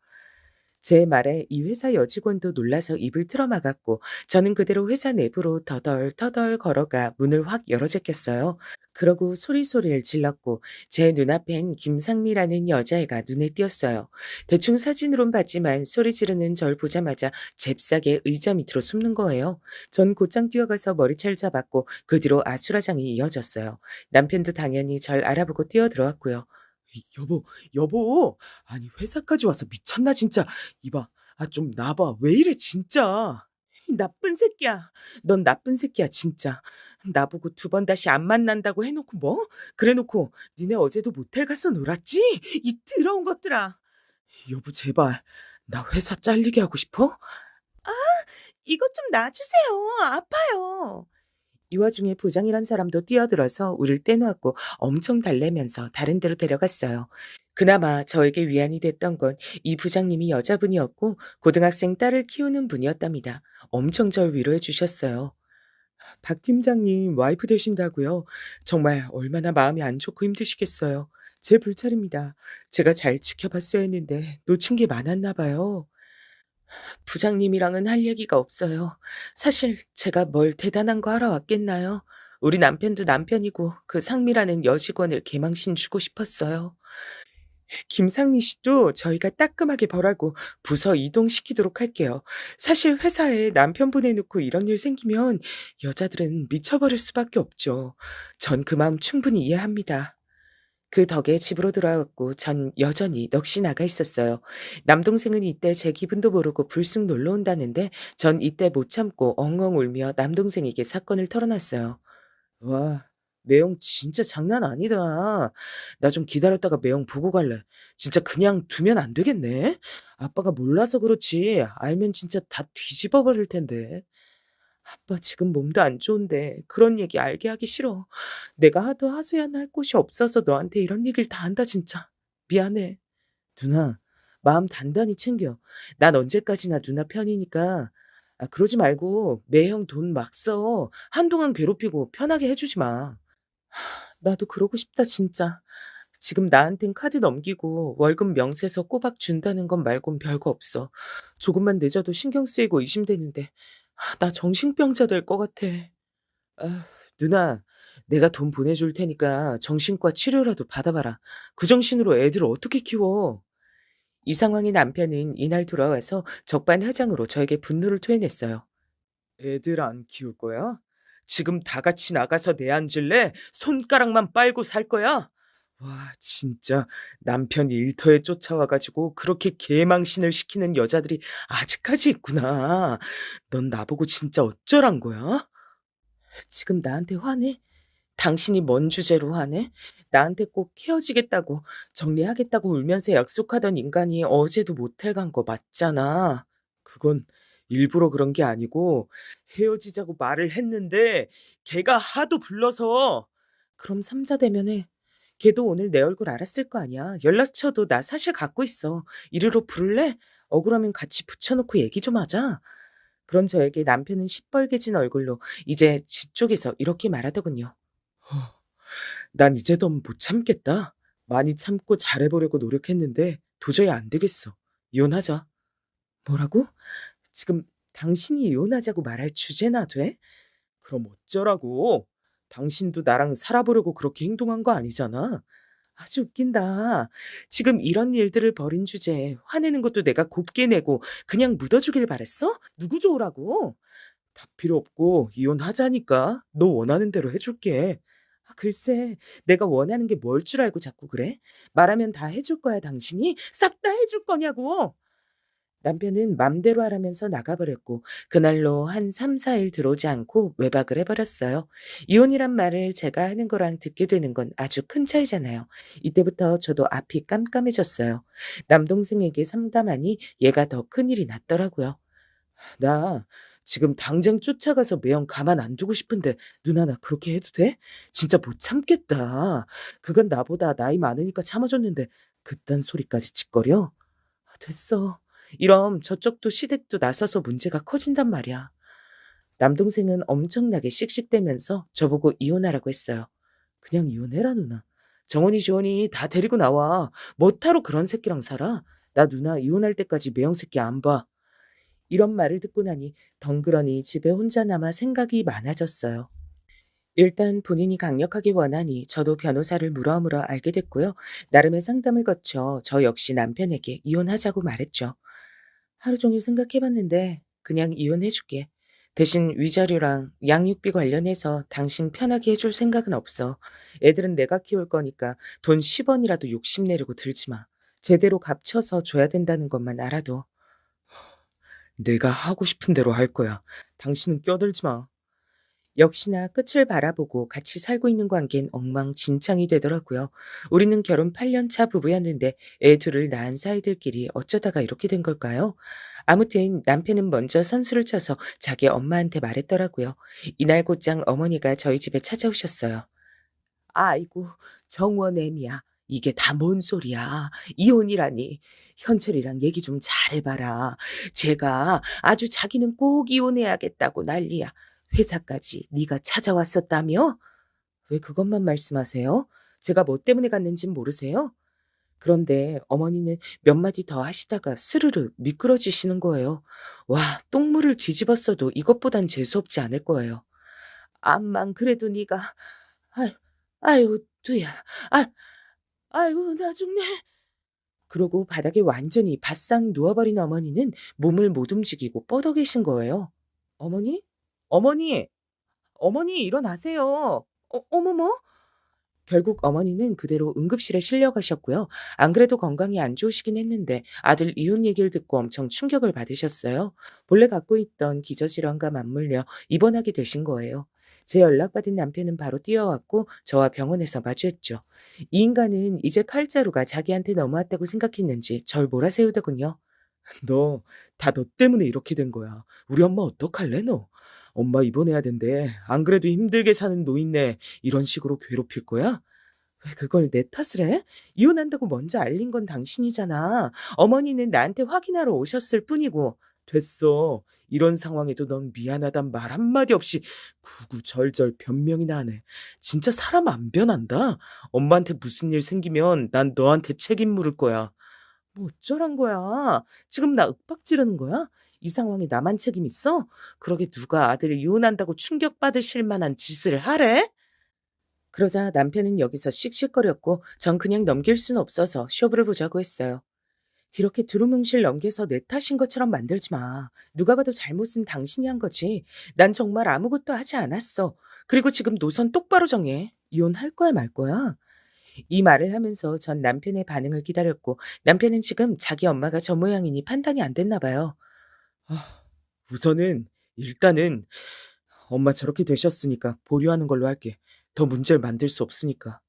제 말에 이 회사 여직원도 놀라서 입을 틀어막았고 저는 그대로 회사 내부로 터덜터덜 걸어가 문을 확 열어 제꼈어요. 그러고 소리소리를 질렀고 제 눈앞엔 김상미라는 여자애가 눈에 띄었어요. 대충 사진으론 봤지만 소리 지르는 절 보자마자 잽싸게 의자 밑으로 숨는 거예요. 전 곧장 뛰어가서 머리채를 잡았고 그 뒤로 아수라장이 이어졌어요. 남편도 당연히 절 알아보고 뛰어들어왔고요. 여보, 여보. 아니, 회사까지 와서 미쳤나, 진짜. 이봐, 좀 나봐. 왜 이래, 진짜. 이 나쁜 새끼야. 넌 나쁜 새끼야, 진짜. 나보고 두 번 다시 안 만난다고 해놓고 뭐? 그래놓고 니네 어제도 모텔 가서 놀았지? 이 더러운 것들아. 여보, 제발. 나 회사 잘리게 하고 싶어? 이것 좀 놔주세요. 아파요. 이 와중에 부장이란 사람도 뛰어들어서 우릴 떼놓았고 엄청 달래면서 다른 데로 데려갔어요. 그나마 저에게 위안이 됐던 건 이 부장님이 여자분이었고 고등학생 딸을 키우는 분이었답니다. 엄청 절 위로해 주셨어요. 박 팀장님 와이프 되신다고요? 정말 얼마나 마음이 안 좋고 힘드시겠어요. 제 불찰입니다. 제가 잘 지켜봤어야 했는데 놓친 게 많았나 봐요. 부장님이랑은 할 얘기가 없어요. 사실 제가 뭘 대단한 거 하러 왔겠나요? 우리 남편도 남편이고 그 상미라는 여직원을 개망신 주고 싶었어요. 김상미 씨도 저희가 따끔하게 벌하고 부서 이동시키도록 할게요. 사실 회사에 남편 보내놓고 이런 일 생기면 여자들은 미쳐버릴 수밖에 없죠. 전 그 마음 충분히 이해합니다. 그 덕에 집으로 돌아왔고 전 여전히 넋이 나가 있었어요. 남동생은 이때 제 기분도 모르고 불쑥 놀러 온다는데 전 이때 못 참고 엉엉 울며 남동생에게 사건을 털어놨어요. 와, 매형 진짜 장난 아니다. 나 좀 기다렸다가 매형 보고 갈래. 진짜 그냥 두면 안 되겠네. 아빠가 몰라서 그렇지. 알면 진짜 다 뒤집어 버릴 텐데. 아빠 지금 몸도 안 좋은데 그런 얘기 알게 하기 싫어. 내가 하도 하소연 할 곳이 없어서 너한테 이런 얘기를 다 한다 진짜. 미안해. 누나, 마음 단단히 챙겨. 난 언제까지나 누나 편이니까. 그러지 말고 매형 돈 막 써. 한동안 괴롭히고 편하게 해주지 마. 나도 그러고 싶다 진짜. 지금 나한텐 카드 넘기고 월급 명세서 꼬박 준다는 것 말곤 별거 없어. 조금만 늦어도 신경 쓰이고 의심되는데 나 정신병자 될 것 같아. 아, 누나, 내가 돈 보내줄 테니까 정신과 치료라도 받아봐라. 그 정신으로 애들 어떻게 키워? 이 상황에 남편은 이날 돌아와서 적반하장으로 저에게 분노를 토해냈어요. 애들 안 키울 거야? 지금 다 같이 나가서 내앉을래? 손가락만 빨고 살 거야? 와, 진짜 남편 일터에 쫓아와가지고 그렇게 개망신을 시키는 여자들이 아직까지 있구나. 넌 나보고 진짜 어쩌란 거야? 지금 나한테 화내? 당신이 뭔 주제로 하네? 나한테 꼭 헤어지겠다고, 정리하겠다고 울면서 약속하던 인간이 어제도 모텔 간 거 맞잖아. 그건 일부러 그런 게 아니고 헤어지자고 말을 했는데 걔가 하도 불러서. 그럼 삼자 대면해. 걔도 오늘 내 얼굴 알았을 거 아니야. 연락처도 나 사실 갖고 있어. 이리로 부를래? 억울하면 같이 붙여놓고 얘기 좀 하자. 그런 저에게 남편은 시뻘개진 얼굴로 이제 지 쪽에서 이렇게 말하더군요. 난 이제 더 못 참겠다. 많이 참고 잘해보려고 노력했는데 도저히 안 되겠어. 이혼하자. 뭐라고? 지금 당신이 이혼하자고 말할 주제나 돼? 그럼 어쩌라고? 당신도 나랑 살아보려고 그렇게 행동한 거 아니잖아. 아주 웃긴다. 지금 이런 일들을 벌인 주제에 화내는 것도 내가 곱게 내고 그냥 묻어주길 바랬어? 누구 좋으라고? 다 필요 없고 이혼하자니까. 너 원하는 대로 해줄게. 글쎄, 내가 원하는 게 뭘 줄 알고 자꾸 그래? 말하면 다 해줄 거야, 당신이? 싹 다 해줄 거냐고! 남편은 맘대로 하라면서 나가버렸고, 그날로 한 3, 4일 들어오지 않고 외박을 해버렸어요. 이혼이란 말을 제가 하는 거랑 듣게 되는 건 아주 큰 차이잖아요. 이때부터 저도 앞이 깜깜해졌어요. 남동생에게 상담하니 얘가 더 큰일이 났더라고요. 나 지금 당장 쫓아가서 매형 가만 안 두고 싶은데 누나 나 그렇게 해도 돼? 진짜 못 참겠다. 그건 나보다 나이 많으니까 참아줬는데 그딴 소리까지 짓거려? 됐어. 이럼 저쪽도 시댁도 나서서 문제가 커진단 말이야. 남동생은 엄청나게 씩씩대면서 저보고 이혼하라고 했어요. 그냥 이혼해라 누나. 정원이 지원이 다 데리고 나와. 뭐하러 그런 새끼랑 살아? 나 누나 이혼할 때까지 매형 새끼 안 봐. 이런 말을 듣고 나니 덩그러니 집에 혼자 남아 생각이 많아졌어요. 일단 본인이 강력하게 원하니 저도 변호사를 물어물어 알게 됐고요. 나름의 상담을 거쳐 저 역시 남편에게 이혼하자고 말했죠. 하루 종일 생각해봤는데 그냥 이혼해줄게. 대신 위자료랑 양육비 관련해서 당신 편하게 해줄 생각은 없어. 애들은 내가 키울 거니까 돈 10원이라도 욕심내려고 들지 마. 제대로 값쳐서 줘야 된다는 것만 알아도. 내가 하고 싶은 대로 할 거야. 당신은 껴들지 마. 역시나 끝을 바라보고 같이 살고 있는 관계는 엉망진창이 되더라고요. 우리는 결혼 8년 차 부부였는데 애 둘을 낳은 사이들끼리 어쩌다가 이렇게 된 걸까요? 아무튼 남편은 먼저 선수를 쳐서 자기 엄마한테 말했더라고요. 이날 곧장 어머니가 저희 집에 찾아오셨어요. 아이고, 정원애미야. 이게 다 뭔 소리야. 이혼이라니. 현철이랑 얘기 좀 잘해봐라. 제가 아주 자기는 꼭 이혼해야겠다고 난리야. 회사까지 네가 찾아왔었다며? 왜 그것만 말씀하세요? 제가 뭐 때문에 갔는진 모르세요? 그런데 어머니는 몇 마디 더 하시다가 스르르 미끄러지시는 거예요. 와, 똥물을 뒤집었어도 이것보단 재수없지 않을 거예요. 암만 그래도 네가 아유, 아유, 두야. 아, 아유, 나 죽네. 그러고 바닥에 완전히 바싹 누워버린 어머니는 몸을 못 움직이고 뻗어 계신 거예요. 어머니? 어머니! 어머니, 일어나세요. 어머머? 결국 어머니는 그대로 응급실에 실려가셨고요. 안 그래도 건강이 안 좋으시긴 했는데 아들 이혼 얘기를 듣고 엄청 충격을 받으셨어요. 본래 갖고 있던 기저질환과 맞물려 입원하게 되신 거예요. 제 연락받은 남편은 바로 뛰어왔고 저와 병원에서 마주했죠. 이 인간은 이제 칼자루가 자기한테 넘어왔다고 생각했는지 절 몰아세우더군요. 너, 다 너 때문에 이렇게 된 거야. 우리 엄마 어떡할래, 너? 엄마 입원해야 된대. 안 그래도 힘들게 사는 노인네 이런 식으로 괴롭힐 거야? 왜 그걸 내 탓을 해? 이혼한다고 먼저 알린 건 당신이잖아. 어머니는 나한테 확인하러 오셨을 뿐이고. 됐어. 이런 상황에도 넌 미안하단 말 한마디 없이 구구절절 변명이나 하네. 진짜 사람 안 변한다. 엄마한테 무슨 일 생기면 난 너한테 책임 물을 거야. 뭐 어쩌란 거야? 지금 나 윽박 지르는 거야? 이 상황에 나만 책임 있어? 그러게 누가 아들을 이혼한다고 충격받으실 만한 짓을 하래? 그러자 남편은 여기서 씩씩거렸고 전 그냥 넘길 순 없어서 쇼부를 보자고 했어요. 이렇게 두루뭉실 넘겨서 내 탓인 것처럼 만들지 마. 누가 봐도 잘못은 당신이 한 거지. 난 정말 아무것도 하지 않았어. 그리고 지금 노선 똑바로 정해. 이혼할 거야 말 거야? 이 말을 하면서 전 남편의 반응을 기다렸고 남편은 지금 자기 엄마가 저 모양이니 판단이 안 됐나 봐요. 아, 우선은 일단은 엄마 저렇게 되셨으니까 보류하는 걸로 할게. 더 문제를 만들 수 없으니까.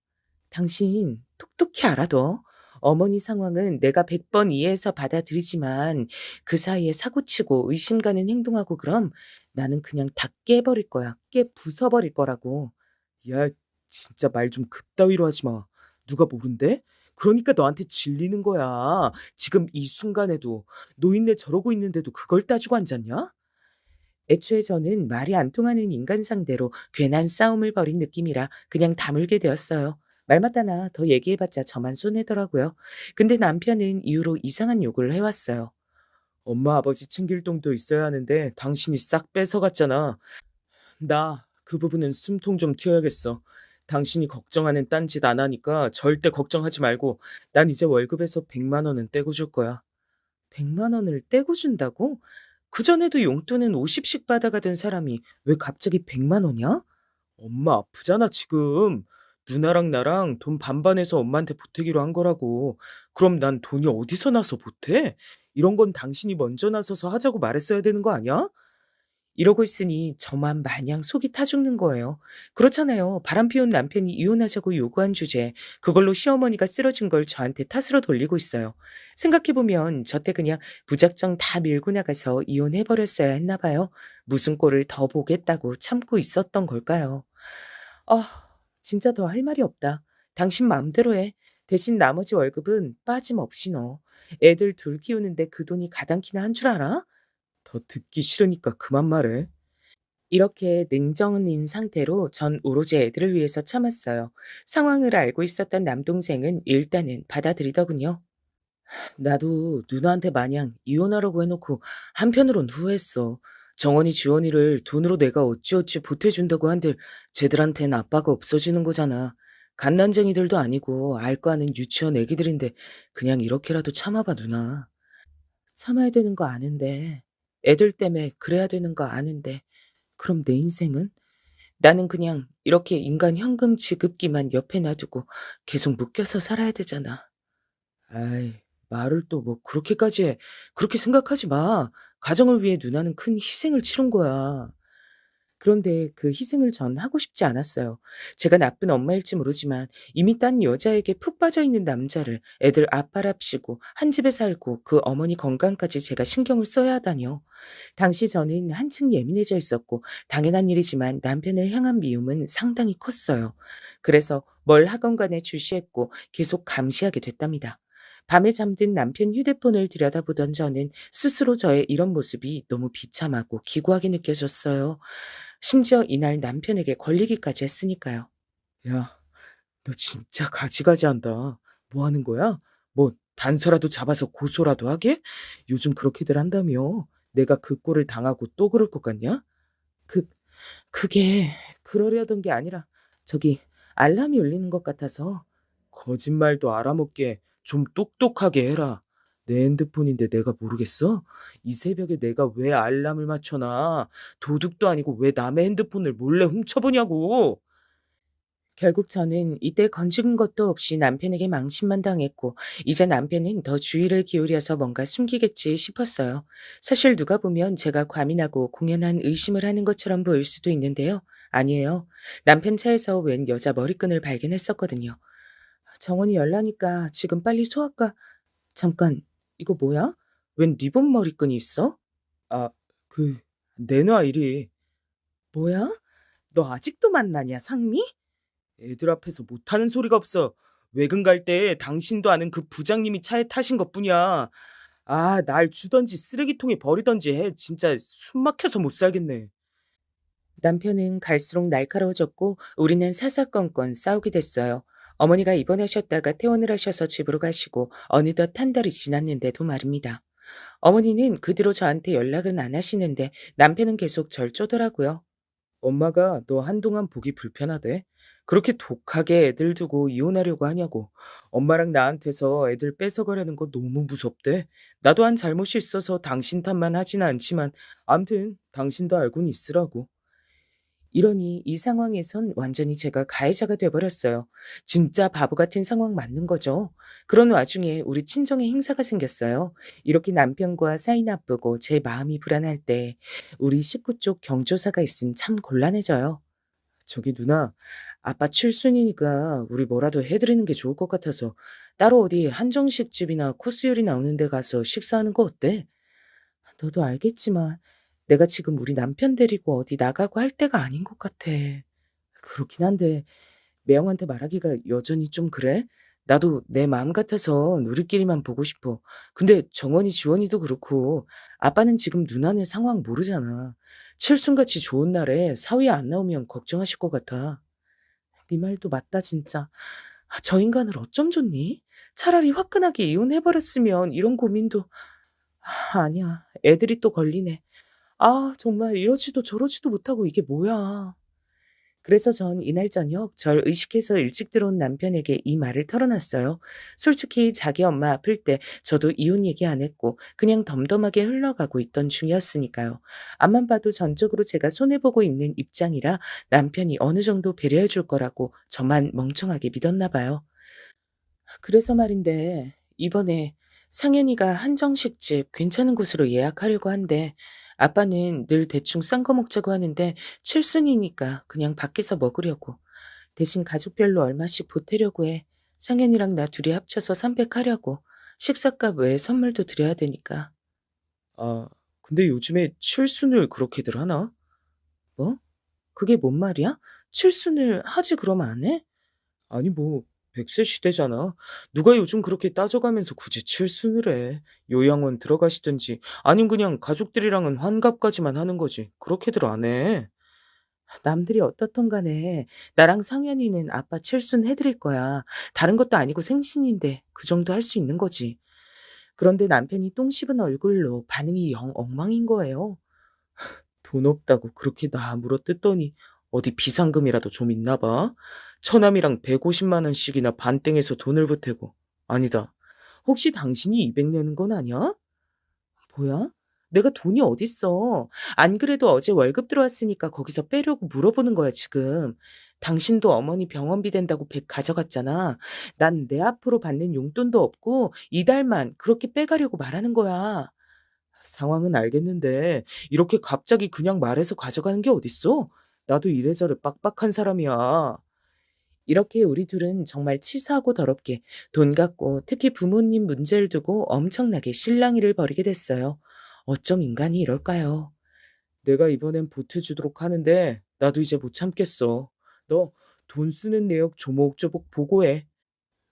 당신 똑똑히 알아둬. 어머니 상황은 내가 100번 이해해서 받아들이지만 그 사이에 사고치고 의심 가는 행동하고 그럼 나는 그냥 다 깨버릴 거야. 깨 부숴버릴 거라고. 야, 진짜 말 좀 그따위로 하지 마. 누가 모른대? 그러니까 너한테 질리는 거야. 지금 이 순간에도 노인네 저러고 있는데도 그걸 따지고 앉았냐? 애초에 저는 말이 안 통하는 인간 상대로 괜한 싸움을 벌인 느낌이라 그냥 다물게 되었어요. 말 맞다나 더 얘기해봤자 저만 손해더라고요. 근데 남편은 이후로 이상한 요구를 해왔어요. 엄마 아버지 챙길 돈도 있어야 하는데 당신이 싹 뺏어갔잖아. 나 그 부분은 숨통 좀 튀어야겠어. 당신이 걱정하는 딴짓 안 하니까 절대 걱정하지 말고 난 이제 월급에서 100만 원은 떼고 줄 거야. 100만 원을 떼고 준다고? 그전에도 용돈은 50씩 받아가던 사람이 왜 갑자기 100만 원이야? 엄마 아프잖아, 지금. 누나랑 나랑 돈 반반해서 엄마한테 보태기로 한 거라고. 그럼 난 돈이 어디서 나서 보태? 이런 건 당신이 먼저 나서서 하자고 말했어야 되는 거 아니야? 이러고 있으니 저만 마냥 속이 타 죽는 거예요. 그렇잖아요. 바람 피운 남편이 이혼하자고 요구한 주제에 그걸로 시어머니가 쓰러진 걸 저한테 탓으로 돌리고 있어요. 생각해보면 저 때 그냥 무작정 다 밀고 나가서 이혼해버렸어야 했나 봐요. 무슨 꼴을 더 보겠다고 참고 있었던 걸까요? 아, 진짜 더 할 말이 없다. 당신 마음대로 해. 대신 나머지 월급은 빠짐없이 넣어. 애들 둘 키우는데 그 돈이 가당키나 한 줄 알아? 더 듣기 싫으니까 그만 말해. 이렇게 냉정인 상태로 전 오로지 애들을 위해서 참았어요. 상황을 알고 있었던 남동생은 일단은 받아들이더군요. 나도 누나한테 마냥 이혼하라고 해놓고 한편으론 후회했어. 정원이 지원이를 돈으로 내가 어찌어찌 보태준다고 한들 쟤들한텐 아빠가 없어지는 거잖아. 갓난쟁이들도 아니고 알 거 아는 유치원 애기들인데 그냥 이렇게라도 참아봐 누나. 참아야 되는 거 아는데 애들 때문에 그래야 되는 거 아는데 그럼 내 인생은? 나는 그냥 이렇게 인간 현금 지급기만 옆에 놔두고 계속 묶여서 살아야 되잖아. 아이, 말을 또 뭐 그렇게까지 해. 그렇게 생각하지 마. 가정을 위해 누나는 큰 희생을 치른 거야. 그런데 그 희생을 전 하고 싶지 않았어요. 제가 나쁜 엄마일지 모르지만 이미 딴 여자에게 푹 빠져 있는 남자를 애들 아빠랍시고 한 집에 살고 그 어머니 건강까지 제가 신경을 써야 하다니요. 당시 저는 한층 예민해져 있었고 당연한 일이지만 남편을 향한 미움은 상당히 컸어요. 그래서 뭘 하건 간에 주시했고 계속 감시하게 됐답니다. 밤에 잠든 남편 휴대폰을 들여다보던 저는 스스로 저의 이런 모습이 너무 비참하고 기구하게 느껴졌어요. 심지어 이날 남편에게 걸리기까지 했으니까요. 야, 너 진짜 가지가지한다. 뭐 하는 거야? 뭐 단서라도 잡아서 고소라도 하게? 요즘 그렇게들 한다며. 내가 그 꼴을 당하고 또 그럴 것 같냐? 그 그게 그러려던 게 아니라 저기 알람이 울리는 것 같아서. 거짓말도 알아먹게 좀 똑똑하게 해라. 내 핸드폰인데 내가 모르겠어? 이 새벽에 내가 왜 알람을 맞춰 놔? 도둑도 아니고 왜 남의 핸드폰을 몰래 훔쳐보냐고. 결국 저는 이때 건진 것도 없이 남편에게 망신만 당했고 이제 남편은 더 주의를 기울여서 뭔가 숨기겠지 싶었어요. 사실 누가 보면 제가 과민하고 공연한 의심을 하는 것처럼 보일 수도 있는데요. 아니에요. 남편 차에서 웬 여자 머리끈을 발견했었거든요. 정원이 열나니까 지금 빨리 소아과. 잠깐, 이거 뭐야? 웬 리본 머리끈이 있어? 아, 그 내놔 이리. 뭐야? 너 아직도 만나냐, 상미? 애들 앞에서 못하는 소리가 없어. 외근 갈 때 당신도 아는 그 부장님이 차에 타신 것뿐이야. 아, 날 주던지 쓰레기통에 버리던지 해. 진짜 숨 막혀서 못 살겠네. 남편은 갈수록 날카로워졌고 우리는 사사건건 싸우게 됐어요. 어머니가 입원하셨다가 퇴원을 하셔서 집으로 가시고 어느덧 한 달이 지났는데도 말입니다. 어머니는 그 뒤로 저한테 연락은 안 하시는데 남편은 계속 절 쪼더라고요. 엄마가 너 한동안 보기 불편하대. 그렇게 독하게 애들 두고 이혼하려고 하냐고. 엄마랑 나한테서 애들 뺏어가려는 거 너무 무섭대. 나도 한 잘못이 있어서 당신 탓만 하지는 않지만 암튼 당신도 알고는 있으라고. 이러니 이 상황에선 완전히 제가 가해자가 돼버렸어요. 진짜 바보 같은 상황 맞는 거죠. 그런 와중에 우리 친정에 행사가 생겼어요. 이렇게 남편과 사이 나쁘고 제 마음이 불안할 때 우리 식구 쪽 경조사가 있으면 참 곤란해져요. 저기 누나, 아빠 칠순이니까 우리 뭐라도 해드리는 게 좋을 것 같아서 따로 어디 한정식 집이나 코스 요리 나오는 데 가서 식사하는 거 어때? 너도 알겠지만 내가 지금 우리 남편 데리고 어디 나가고 할 때가 아닌 것 같아. 그렇긴 한데 매형한테 말하기가 여전히 좀 그래? 나도 내 마음 같아서 우리끼리만 보고 싶어. 근데 정원이 지원이도 그렇고 아빠는 지금 누나네 상황 모르잖아. 칠순같이 좋은 날에 사위 안 나오면 걱정하실 것 같아. 네 말도 맞다 진짜. 저 인간을 어쩜 좋니? 차라리 화끈하게 이혼해버렸으면 이런 고민도. 아니야. 애들이 또 걸리네. 정말 이러지도 저러지도 못하고 이게 뭐야. 그래서 전 이날 저녁 절 의식해서 일찍 들어온 남편에게 이 말을 털어놨어요. 솔직히 자기 엄마 아플 때 저도 이혼 얘기 안 했고 그냥 덤덤하게 흘러가고 있던 중이었으니까요. 앞만 봐도 전적으로 제가 손해보고 있는 입장이라 남편이 어느 정도 배려해 줄 거라고 저만 멍청하게 믿었나 봐요. 그래서 말인데 이번에 상현이가 한정식집 괜찮은 곳으로 예약하려고 한대. 아빠는 늘 대충 싼 거 먹자고 하는데 칠순이니까 그냥 밖에서 먹으려고. 대신 가족별로 얼마씩 보태려고 해. 상현이랑 나 둘이 합쳐서 300 하려고. 식사값 외에 선물도 드려야 되니까. 아, 근데 요즘에 칠순을 그렇게들 하나? 뭐? 그게 뭔 말이야? 칠순을 하지 그러면 안 해? 아니 뭐 100세 시대잖아. 누가 요즘 그렇게 따져가면서 굳이 칠순을 해. 요양원 들어가시든지 아님 그냥 가족들이랑은 환갑까지만 하는 거지. 그렇게들 안 해. 남들이 어떻든 간에 나랑 상현이는 아빠 칠순 해드릴 거야. 다른 것도 아니고 생신인데 그 정도 할 수 있는 거지. 그런데 남편이 똥 씹은 얼굴로 반응이 영 엉망인 거예요. 돈 없다고 그렇게 나 물어뜯더니 어디 비상금이라도 좀 있나 봐. 처남이랑 150만 원씩이나 반땡에서 돈을 보태고. 아니다. 혹시 당신이 200 내는 건 아니야? 뭐야? 내가 돈이 어딨어. 안 그래도 어제 월급 들어왔으니까 거기서 빼려고 물어보는 거야, 지금. 당신도 어머니 병원비 된다고 100 가져갔잖아. 난 내 앞으로 받는 용돈도 없고 이달만 그렇게 빼가려고 말하는 거야. 상황은 알겠는데 이렇게 갑자기 그냥 말해서 가져가는 게 어딨어? 나도 이래저래 빡빡한 사람이야. 이렇게 우리 둘은 정말 치사하고 더럽게 돈 갖고 특히 부모님 문제를 두고 엄청나게 실랑이를 벌이게 됐어요. 어쩜 인간이 이럴까요? 내가 이번엔 보태주도록 하는데 나도 이제 못 참겠어. 너 돈 쓰는 내역 조목조목 보고해.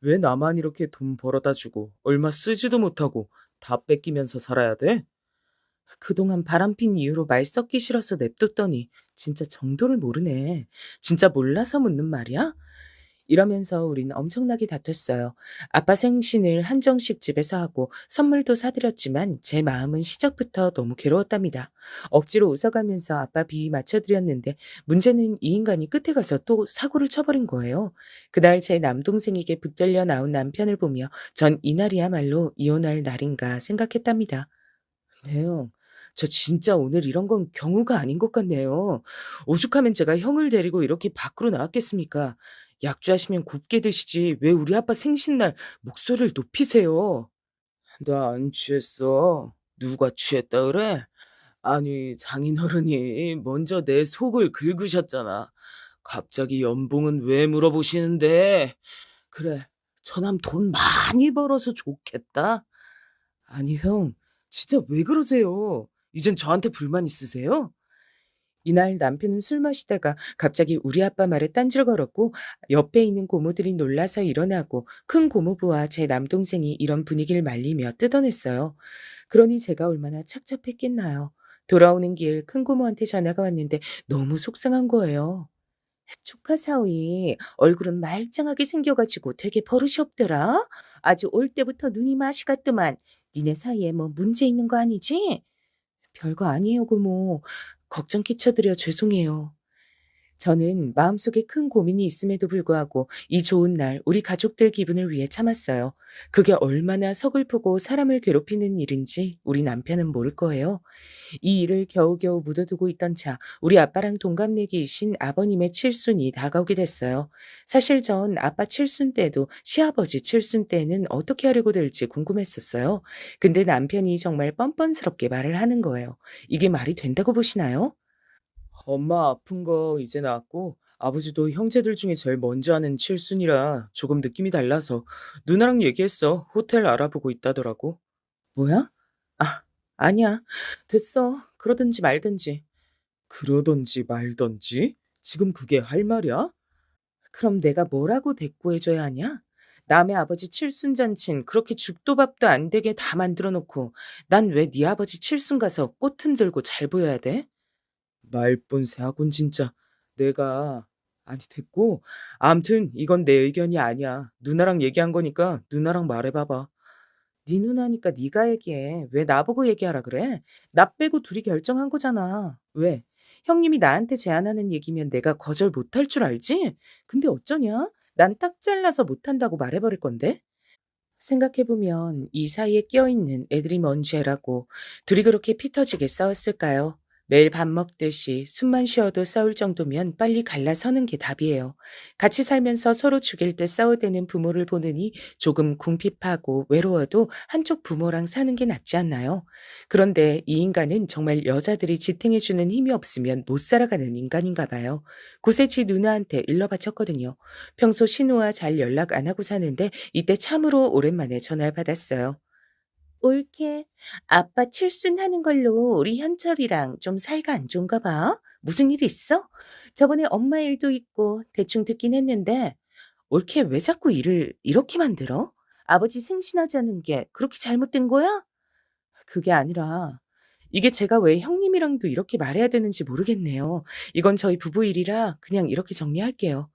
왜 나만 이렇게 돈 벌어다 주고 얼마 쓰지도 못하고 다 뺏기면서 살아야 돼? 그동안 바람핀 이유로 말 섞기 싫어서 냅뒀더니 진짜 정도를 모르네. 진짜 몰라서 묻는 말이야? 이러면서 우린 엄청나게 다퉜어요. 아빠 생신을 한정식 집에서 하고 선물도 사드렸지만 제 마음은 시작부터 너무 괴로웠답니다. 억지로 웃어가면서 아빠 비위 맞춰드렸는데 문제는 이 인간이 끝에 가서 또 사고를 쳐버린 거예요. 그날 제 남동생에게 붙들려 나온 남편을 보며 전 이날이야말로 이혼할 날인가 생각했답니다. 네요. 저 진짜 오늘 이런 건 경우가 아닌 것 같네요. 오죽하면 제가 형을 데리고 이렇게 밖으로 나왔겠습니까? 약주하시면 곱게 드시지 왜 우리 아빠 생신날 목소리를 높이세요? 나 안 취했어. 누가 취했다 그래? 아니 장인어른이 먼저 내 속을 긁으셨잖아. 갑자기 연봉은 왜 물어보시는데? 그래, 저남 돈 많이 벌어서 좋겠다. 아니 형, 진짜 왜 그러세요? 이젠 저한테 불만 있으세요? 이날 남편은 술 마시다가 갑자기 우리 아빠 말에 딴지를 걸었고 옆에 있는 고모들이 놀라서 일어나고 큰 고모부와 제 남동생이 이런 분위기를 말리며 뜯어냈어요. 그러니 제가 얼마나 착잡했겠나요. 돌아오는 길 큰 고모한테 전화가 왔는데 너무 속상한 거예요. 조카 사위 얼굴은 말짱하게 생겨가지고 되게 버릇이 없더라. 아주 올 때부터 눈이 맛이 갔더만. 니네 사이에 뭐 문제 있는 거 아니지? 별거 아니에요, 고모. 걱정 끼쳐드려 죄송해요. 저는 마음속에 큰 고민이 있음에도 불구하고 이 좋은 날 우리 가족들 기분을 위해 참았어요. 그게 얼마나 서글프고 사람을 괴롭히는 일인지 우리 남편은 모를 거예요. 이 일을 겨우겨우 묻어두고 있던 차 우리 아빠랑 동갑내기이신 아버님의 칠순이 다가오게 됐어요. 사실 전 아빠 칠순 때도 시아버지 칠순 때는 어떻게 하려고 될지 궁금했었어요. 근데 남편이 정말 뻔뻔스럽게 말을 하는 거예요. 이게 말이 된다고 보시나요? 엄마 아픈 거 이제 나았고 아버지도 형제들 중에 제일 먼저 하는 칠순이라 조금 느낌이 달라서 누나랑 얘기했어. 호텔 알아보고 있다더라고. 뭐야? 아, 아니야. 됐어. 그러든지 말든지. 그러던지 말던지? 지금 그게 할 말이야? 그럼 내가 뭐라고 대꾸해줘야 하냐? 남의 아버지 칠순잔친 그렇게 죽도 밥도 안 되게 다 만들어 놓고 난 왜 네 아버지 칠순 가서 꽃 흔들고 잘 보여야 돼? 말본새하곤 진짜. 내가 아니 됐고 암튼 이건 내 의견이 아니야. 누나랑 얘기한 거니까 누나랑 말해봐봐. 네 누나니까 네가 얘기해. 왜 나보고 얘기하라 그래? 나 빼고 둘이 결정한 거잖아. 왜? 형님이 나한테 제안하는 얘기면 내가 거절 못할 줄 알지? 근데 어쩌냐? 난 딱 잘라서 못한다고 말해버릴 건데? 생각해보면 이 사이에 껴있는 애들이 뭔 죄라고 둘이 그렇게 피 터지게 싸웠을까요? 매일 밥 먹듯이 숨만 쉬어도 싸울 정도면 빨리 갈라서는 게 답이에요. 같이 살면서 서로 죽일 듯 싸우대는 부모를 보느니 조금 궁핍하고 외로워도 한쪽 부모랑 사는 게 낫지 않나요? 그런데 이 인간은 정말 여자들이 지탱해주는 힘이 없으면 못 살아가는 인간인가 봐요. 고세치 누나한테 일러바쳤거든요. 평소 신우와 잘 연락 안 하고 사는데 이때 참으로 오랜만에 전화를 받았어요. 올케, 아빠 칠순하는 걸로 우리 현철이랑 좀 사이가 안 좋은가 봐. 무슨 일 있어? 저번에 엄마 일도 있고 대충 듣긴 했는데 올케 왜 자꾸 일을 이렇게 만들어? 아버지 생신하자는 게 그렇게 잘못된 거야? 그게 아니라 이게 제가 왜 형님이랑도 이렇게 말해야 되는지 모르겠네요. 이건 저희 부부 일이라 그냥 이렇게 정리할게요.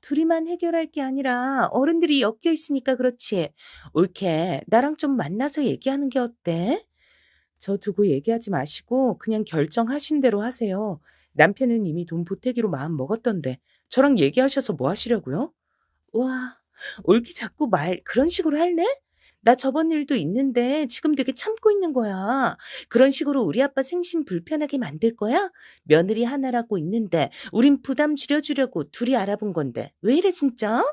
둘이만 해결할 게 아니라 어른들이 엮여 있으니까 그렇지. 옳게 나랑 좀 만나서 얘기하는 게 어때? 저 두고 얘기하지 마시고 그냥 결정하신 대로 하세요. 남편은 이미 돈 보태기로 마음 먹었던데 저랑 얘기하셔서 뭐 하시려고요? 와, 옳게 자꾸 말 그런 식으로 할래? 나 저번 일도 있는데 지금 되게 참고 있는 거야. 그런 식으로 우리 아빠 생신 불편하게 만들 거야? 며느리 하나라고 있는데 우린 부담 줄여주려고 둘이 알아본 건데 왜 이래 진짜?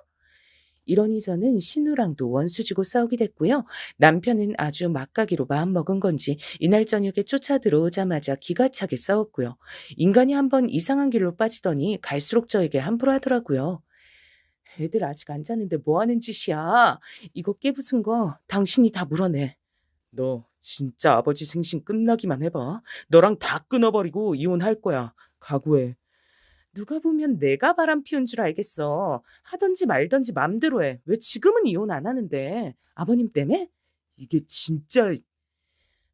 이러니 저는 신우랑도 원수지고 싸우게 됐고요. 남편은 아주 막가기로 마음먹은 건지 이날 저녁에 쫓아 들어오자마자 기가 차게 싸웠고요. 인간이 한번 이상한 길로 빠지더니 갈수록 저에게 함부로 하더라고요. 애들 아직 안 자는데 뭐 하는 짓이야? 이거 깨부순 거 당신이 다 물어내. 너 진짜 아버지 생신 끝나기만 해봐. 너랑 다 끊어버리고 이혼할 거야. 각오해. 누가 보면 내가 바람 피운 줄 알겠어. 하든지 말든지 맘대로 해. 왜 지금은 이혼 안 하는데? 아버님 때문에? 이게 진짜.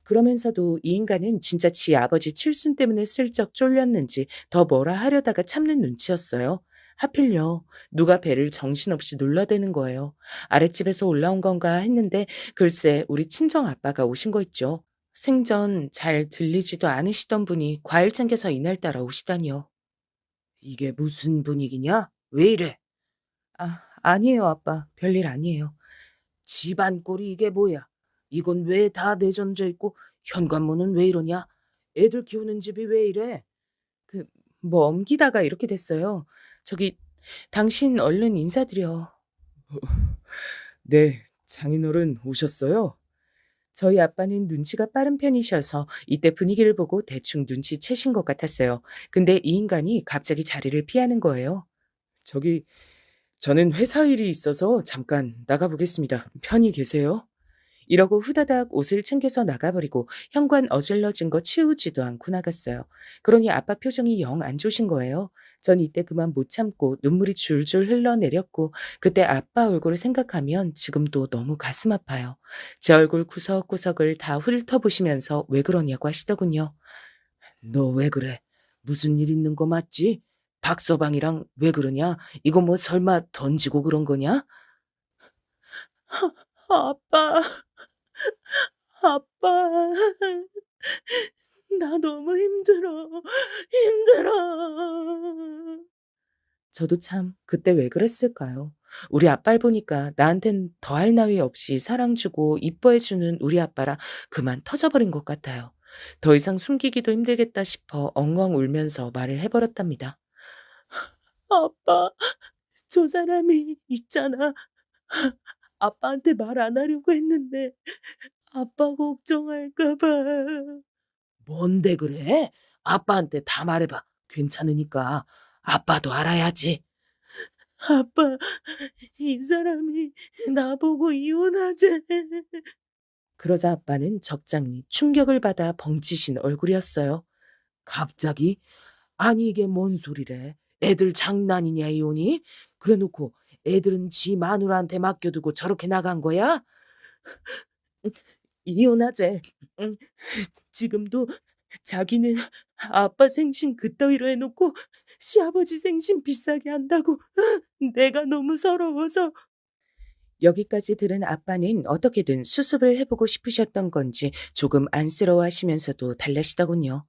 그러면서도 이 인간은 진짜 지 아버지 칠순 때문에 슬쩍 쫄렸는지 더 뭐라 하려다가 참는 눈치였어요. 하필요. 누가 배를 정신없이 눌러대는 거예요. 아랫집에서 올라온 건가 했는데 글쎄 우리 친정 아빠가 오신 거 있죠. 생전 잘 들리지도 않으시던 분이 과일 챙겨서 이날따라 오시다니요. 이게 무슨 분위기냐? 왜 이래? 아, 아니에요, 아빠. 별일 아니에요. 집안 꼴이 이게 뭐야? 이건 왜 다 내전져 있고 현관문은 왜 이러냐? 애들 키우는 집이 왜 이래? 그, 뭐 옮기다가 이렇게 됐어요. 저기, 당신 얼른 인사드려. 네, 장인어른 오셨어요? 저희 아빠는 눈치가 빠른 편이셔서 이때 분위기를 보고 대충 눈치채신 것 같았어요. 근데 이 인간이 갑자기 자리를 피하는 거예요. 저기, 저는 회사 일이 있어서 잠깐 나가보겠습니다. 편히 계세요. 이러고 후다닥 옷을 챙겨서 나가버리고 현관 어질러진 거 치우지도 않고 나갔어요. 그러니 아빠 표정이 영 안 좋으신 거예요. 전 이때 그만 못 참고 눈물이 줄줄 흘러내렸고 그때 아빠 얼굴을 생각하면 지금도 너무 가슴 아파요. 제 얼굴 구석구석을 다 훑어보시면서 왜 그러냐고 하시더군요. 너 왜 그래? 무슨 일 있는 거 맞지? 박서방이랑 왜 그러냐? 이거 뭐 설마 던지고 그런 거냐? 아빠, 아빠, 나 너무 힘들어, 힘들어. 저도 참 그때 왜 그랬을까요? 우리 아빠를 보니까 나한텐 더할 나위 없이 사랑 주고 이뻐해 주는 우리 아빠라 그만 터져버린 것 같아요. 더 이상 숨기기도 힘들겠다 싶어 엉엉 울면서 말을 해버렸답니다. 아빠, 저 사람이 있잖아. 아빠한테 말 안 하려고 했는데 아빠 걱정할까 봐. 뭔데 그래? 아빠한테 다 말해봐. 괜찮으니까. 아빠도 알아야지. 아빠, 이 사람이 나보고 이혼하재. 그러자 아빠는 적잖이 충격을 받아 벙치신 얼굴이었어요. 갑자기? 아니 이게 뭔 소리래? 애들 장난이냐 이혼이? 그래놓고 애들은 지 마누라한테 맡겨두고 저렇게 나간 거야? 이혼하재. 응, 지금도 자기는 아빠 생신 그따위로 해놓고 시아버지 생신 비싸게 한다고. 내가 너무 서러워서. 여기까지 들은 아빠는 어떻게든 수습을 해보고 싶으셨던 건지 조금 안쓰러워하시면서도 달래시더군요.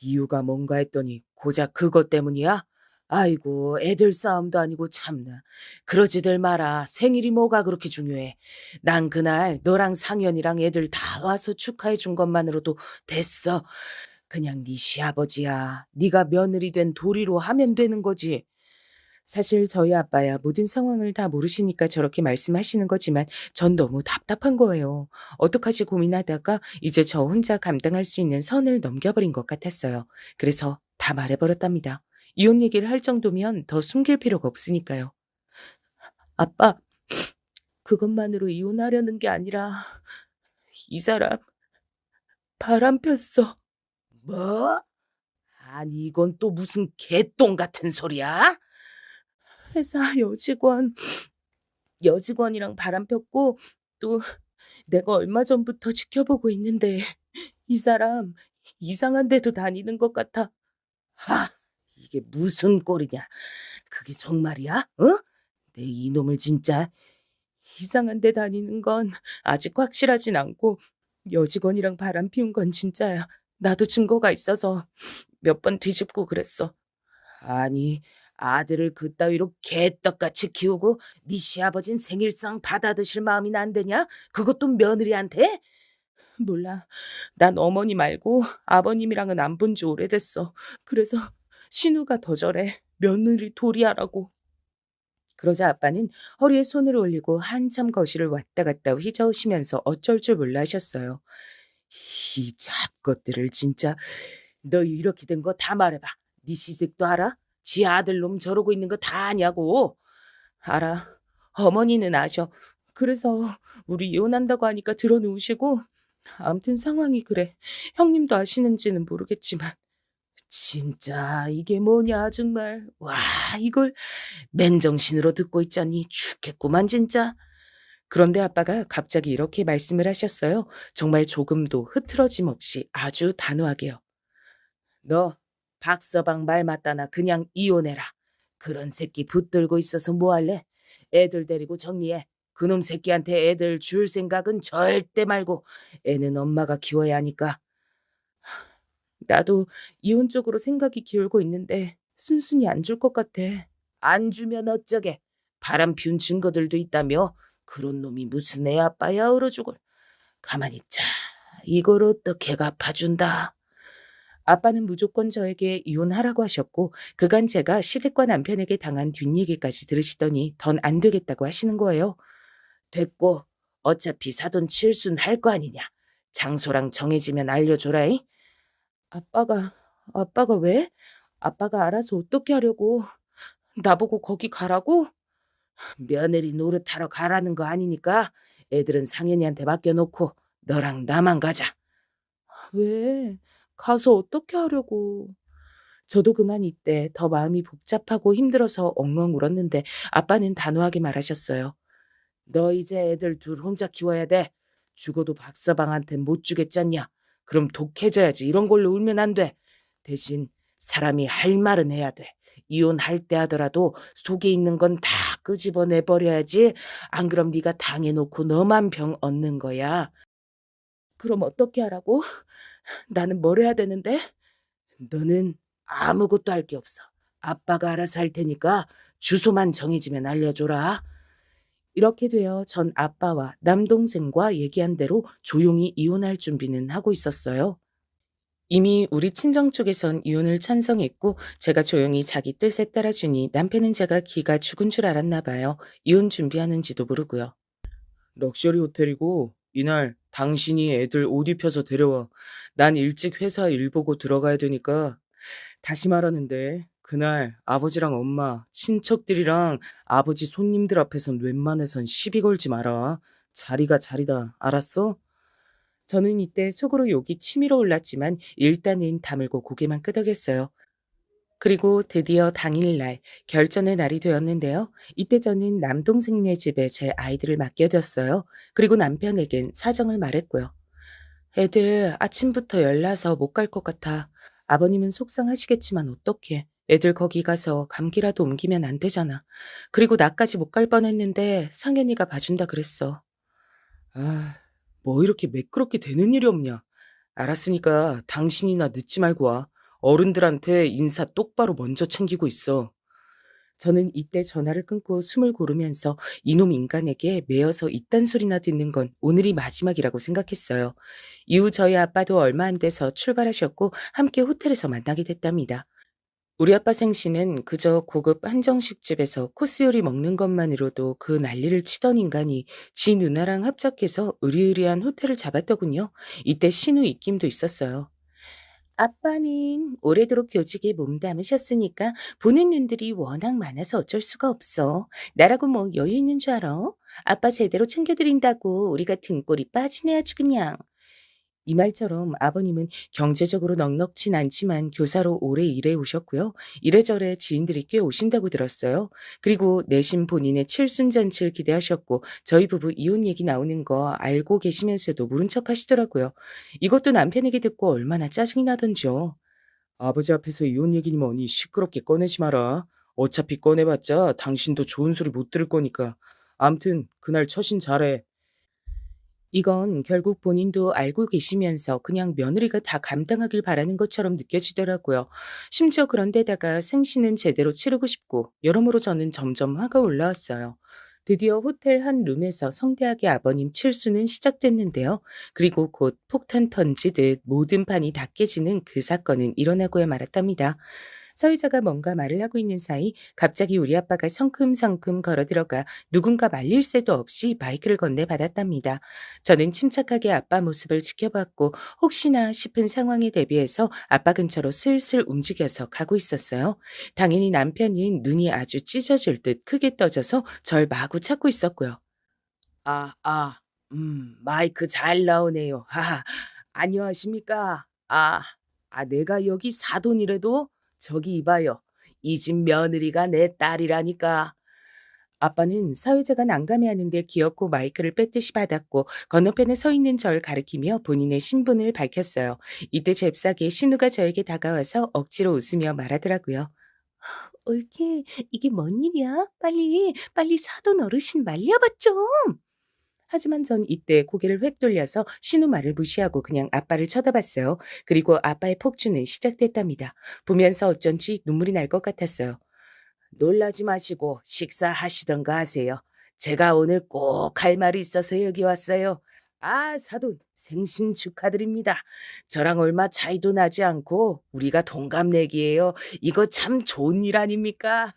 이유가 뭔가 했더니 고작 그것 때문이야? 아이고 애들 싸움도 아니고 참나. 그러지들 마라. 생일이 뭐가 그렇게 중요해. 난 그날 너랑 상현이랑 애들 다 와서 축하해 준 것만으로도 됐어. 그냥 네 시아버지야. 네가 며느리 된 도리로 하면 되는 거지. 사실 저희 아빠야 모든 상황을 다 모르시니까 저렇게 말씀하시는 거지만 전 너무 답답한 거예요. 어떡하지 고민하다가 이제 저 혼자 감당할 수 있는 선을 넘겨버린 것 같았어요. 그래서 다 말해버렸답니다. 이혼 얘기를 할 정도면 더 숨길 필요가 없으니까요. 아빠, 그것만으로 이혼하려는 게 아니라 이 사람 바람 폈어. 뭐? 아니 이건 또 무슨 개똥 같은 소리야? 회사 여직원이랑 바람 폈고 또 내가 얼마 전부터 지켜보고 있는데 이 사람 이상한 데도 다니는 것 같아. 하, 이게 무슨 꼴이냐? 그게 정말이야? 어? 내 이놈을 진짜 이상한 데 다니는 건 아직 확실하진 않고 여직원이랑 바람 피운 건 진짜야. 나도 증거가 있어서 몇 번 뒤집고 그랬어. 아니, 아들을 그따위로 개떡같이 키우고 네 시아버진 생일상 받아드실 마음이나 안 되냐? 그것도 며느리한테? 몰라. 난 어머니 말고 아버님이랑은 안 본 지 오래됐어. 그래서 신우가 더 저래. 며느리 도리하라고. 그러자 아빠는 허리에 손을 올리고 한참 거실을 왔다 갔다 휘저으시면서 어쩔 줄 몰라 하셨어요. 이 잡것들을 진짜. 너 이렇게 된 거 다 말해봐. 네 시댁도 알아? 지 아들놈 저러고 있는 거 다 아냐고. 알아. 어머니는 아셔. 그래서 우리 이혼한다고 하니까 들어누우시고. 아무튼 상황이 그래. 형님도 아시는지는 모르겠지만. 진짜 이게 뭐냐 정말. 와 이걸 맨정신으로 듣고 있자니 죽겠구만 진짜. 그런데 아빠가 갑자기 이렇게 말씀을 하셨어요. 정말 조금도 흐트러짐 없이 아주 단호하게요. 너 박서방 말 맞다나 그냥 이혼해라. 그런 새끼 붙들고 있어서 뭐 할래? 애들 데리고 정리해. 그놈 새끼한테 애들 줄 생각은 절대 말고 애는 엄마가 키워야 하니까. 나도 이혼 쪽으로 생각이 기울고 있는데 순순히 안 줄 것 같아. 안 주면 어쩌게. 바람 피운 증거들도 있다며. 그런 놈이 무슨 애 아빠야 얼어 죽을. 가만히 있자. 이걸 어떻게 갚아준다. 아빠는 무조건 저에게 이혼하라고 하셨고 그간 제가 시댁과 남편에게 당한 뒷얘기까지 들으시더니 던 안 되겠다고 하시는 거예요. 됐고 어차피 사돈 칠순 할 거 아니냐. 장소랑 정해지면 알려줘라잉. 아빠가 왜? 아빠가 알아서 어떻게 하려고. 나보고 거기 가라고? 며느리 노릇하러 가라는 거 아니니까 애들은 상현이한테 맡겨놓고 너랑 나만 가자. 왜? 가서 어떻게 하려고. 저도 그만 이때 더 마음이 복잡하고 힘들어서 엉엉 울었는데 아빠는 단호하게 말하셨어요. 너 이제 애들 둘 혼자 키워야 돼. 죽어도 박서방한텐 못 주겠잖냐. 그럼 독해져야지. 이런 걸로 울면 안 돼. 대신 사람이 할 말은 해야 돼. 이혼할 때 하더라도 속에 있는 건 다 끄집어내 버려야지. 안 그럼 네가 당해놓고 너만 병 얻는 거야. 그럼 어떻게 하라고? 나는 뭘 해야 되는데? 너는 아무것도 할 게 없어. 아빠가 알아서 할 테니까 주소만 정해지면 알려줘라. 이렇게 되어 전 아빠와 남동생과 얘기한 대로 조용히 이혼할 준비는 하고 있었어요. 이미 우리 친정 쪽에선 이혼을 찬성했고 제가 조용히 자기 뜻에 따라주니 남편은 제가 기가 죽은 줄 알았나 봐요. 이혼 준비하는지도 모르고요. 럭셔리 호텔이고 이날 당신이 애들 옷 입혀서 데려와. 난 일찍 회사 일 보고 들어가야 되니까. 다시 말하는데 그날 아버지랑 엄마, 친척들이랑 아버지 손님들 앞에선 웬만해선 시비 걸지 마라. 자리가 자리다. 알았어? 저는 이때 속으로 욕이 치밀어 올랐지만 일단은 다물고 고개만 끄덕였어요. 그리고 드디어 당일날 결전의 날이 되었는데요. 이때 저는 남동생네 집에 제 아이들을 맡겨뒀어요. 그리고 남편에겐 사정을 말했고요. 애들 아침부터 열나서 못 갈 것 같아. 아버님은 속상하시겠지만 어떡해. 애들 거기 가서 감기라도 옮기면 안 되잖아. 그리고 나까지 못 갈 뻔했는데 상현이가 봐준다 그랬어. 아, 뭐 이렇게 매끄럽게 되는 일이 없냐. 알았으니까 당신이나 늦지 말고 와. 어른들한테 인사 똑바로 먼저 챙기고 있어. 저는 이때 전화를 끊고 숨을 고르면서 이놈 인간에게 매어서 이딴 소리나 듣는 건 오늘이 마지막이라고 생각했어요. 이후 저희 아빠도 얼마 안 돼서 출발하셨고 함께 호텔에서 만나게 됐답니다. 우리 아빠 생신은 그저 고급 한정식집에서 코스 요리 먹는 것만으로도 그 난리를 치던 인간이 지 누나랑 합작해서 으리으리한 호텔을 잡았더군요. 이때 신우 입김도 있었어요. 아빠는 오래도록 교직에 몸담으셨으니까 보는 눈들이 워낙 많아서 어쩔 수가 없어. 나라고 뭐 여유 있는 줄 알아? 아빠 제대로 챙겨드린다고 우리가 등골이 빠지네 아주 그냥. 이 말처럼 아버님은 경제적으로 넉넉진 않지만 교사로 오래 일해 오셨고요. 이래저래 지인들이 꽤 오신다고 들었어요. 그리고 내심 본인의 칠순잔치를 기대하셨고 저희 부부 이혼 얘기 나오는 거 알고 계시면서도 모른 척 하시더라고요. 이것도 남편에게 듣고 얼마나 짜증이 나던지요. 아버지 앞에서 이혼 얘기니 뭐니 시끄럽게 꺼내지 마라. 어차피 꺼내봤자 당신도 좋은 소리 못 들을 거니까. 암튼 그날 처신 잘해. 이건 결국 본인도 알고 계시면서 그냥 며느리가 다 감당하길 바라는 것처럼 느껴지더라고요. 심지어 그런데다가 생신은 제대로 치르고 싶고 여러모로 저는 점점 화가 올라왔어요. 드디어 호텔 한 룸에서 성대하게 아버님 칠수는 시작됐는데요. 그리고 곧 폭탄 던지듯 모든 판이 다 깨지는 그 사건은 일어나고야 말았답니다. 사회자가 뭔가 말을 하고 있는 사이 갑자기 우리 아빠가 성큼성큼 걸어들어가 누군가 말릴 새도 없이 마이크를 건네받았답니다. 저는 침착하게 아빠 모습을 지켜봤고 혹시나 싶은 상황에 대비해서 아빠 근처로 슬슬 움직여서 가고 있었어요. 당연히 남편은 눈이 아주 찢어질 듯 크게 떠져서 절 마구 찾고 있었고요. 마이크 잘 나오네요. 안녕하십니까. 내가 여기 사돈이라도 저기 이봐요. 이 집 며느리가 내 딸이라니까. 아빠는 사회자가 난감해하는데 귀엽고 마이크를 뺏듯이 받았고 건너편에 서 있는 절 가리키며 본인의 신분을 밝혔어요. 이때 잽싸게 신우가 저에게 다가와서 억지로 웃으며 말하더라고요. 옳게 이게 뭔 일이야? 빨리 사돈 어르신 말려봐 좀. 하지만 전 이때 고개를 획 돌려서 신우 말을 무시하고 그냥 아빠를 쳐다봤어요. 그리고 아빠의 폭주는 시작됐답니다. 보면서 어쩐지 눈물이 날 것 같았어요. 놀라지 마시고 식사하시던가 하세요. 제가 오늘 꼭 할 말이 있어서 여기 왔어요. 사돈, 생신 축하드립니다. 저랑 얼마 차이도 나지 않고 우리가 동갑내기예요. 이거 참 좋은 일 아닙니까?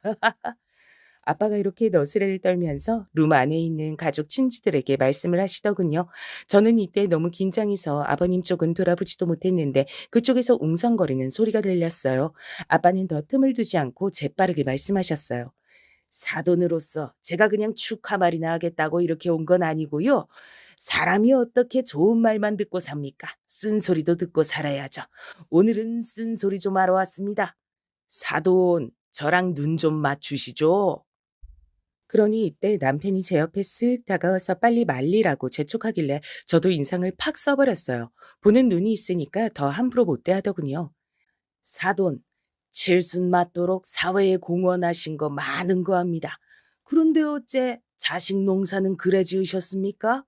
아빠가 이렇게 너스레를 떨면서 룸 안에 있는 가족 친지들에게 말씀을 하시더군요. 저는 이때 너무 긴장해서 아버님 쪽은 돌아보지도 못했는데 그쪽에서 웅성거리는 소리가 들렸어요. 아빠는 더 틈을 두지 않고 재빠르게 말씀하셨어요. 사돈으로서 제가 그냥 축하 말이나 하겠다고 이렇게 온 건 아니고요. 사람이 어떻게 좋은 말만 듣고 삽니까? 쓴소리도 듣고 살아야죠. 오늘은 쓴소리 좀 하러 왔습니다. 사돈, 저랑 눈 좀 맞추시죠. 그러니 이때 남편이 제 옆에 쓱 다가와서 빨리 말리라고 재촉하길래 저도 인상을 팍 써버렸어요. 보는 눈이 있으니까 더 함부로 못 대하더군요. 사돈, 칠순 맞도록 사회에 공헌하신 거 많은 거 합니다. 그런데 어째 자식 농사는 그래 지으셨습니까?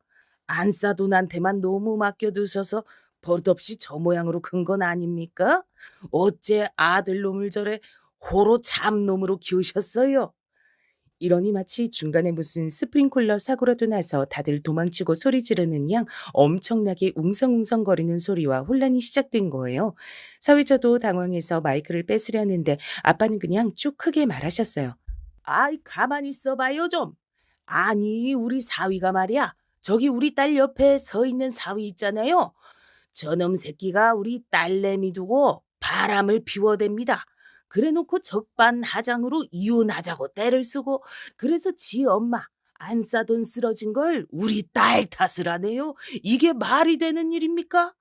안사돈한테만 너무 맡겨두셔서 버릇없이 저 모양으로 큰 건 아닙니까? 어째 아들놈을 저래 호로 잡놈으로 키우셨어요? 이러니 마치 중간에 무슨 스프링클러 사고라도 나서 다들 도망치고 소리 지르는 양 엄청나게 웅성웅성거리는 소리와 혼란이 시작된 거예요. 사회자도 당황해서 마이크를 뺏으려는데 아빠는 그냥 쭉 크게 말하셨어요. 가만히 있어봐요 좀. 아니 우리 사위가 말이야. 저기 우리 딸 옆에 서 있는 사위 있잖아요. 저놈 새끼가 우리 딸내미 두고 바람을 피워댑니다. 그래놓고 적반하장으로 이혼하자고 떼를 쓰고 그래서 지 엄마 안 싸돈 쓰러진 걸 우리 딸 탓을 하네요. 이게 말이 되는 일입니까?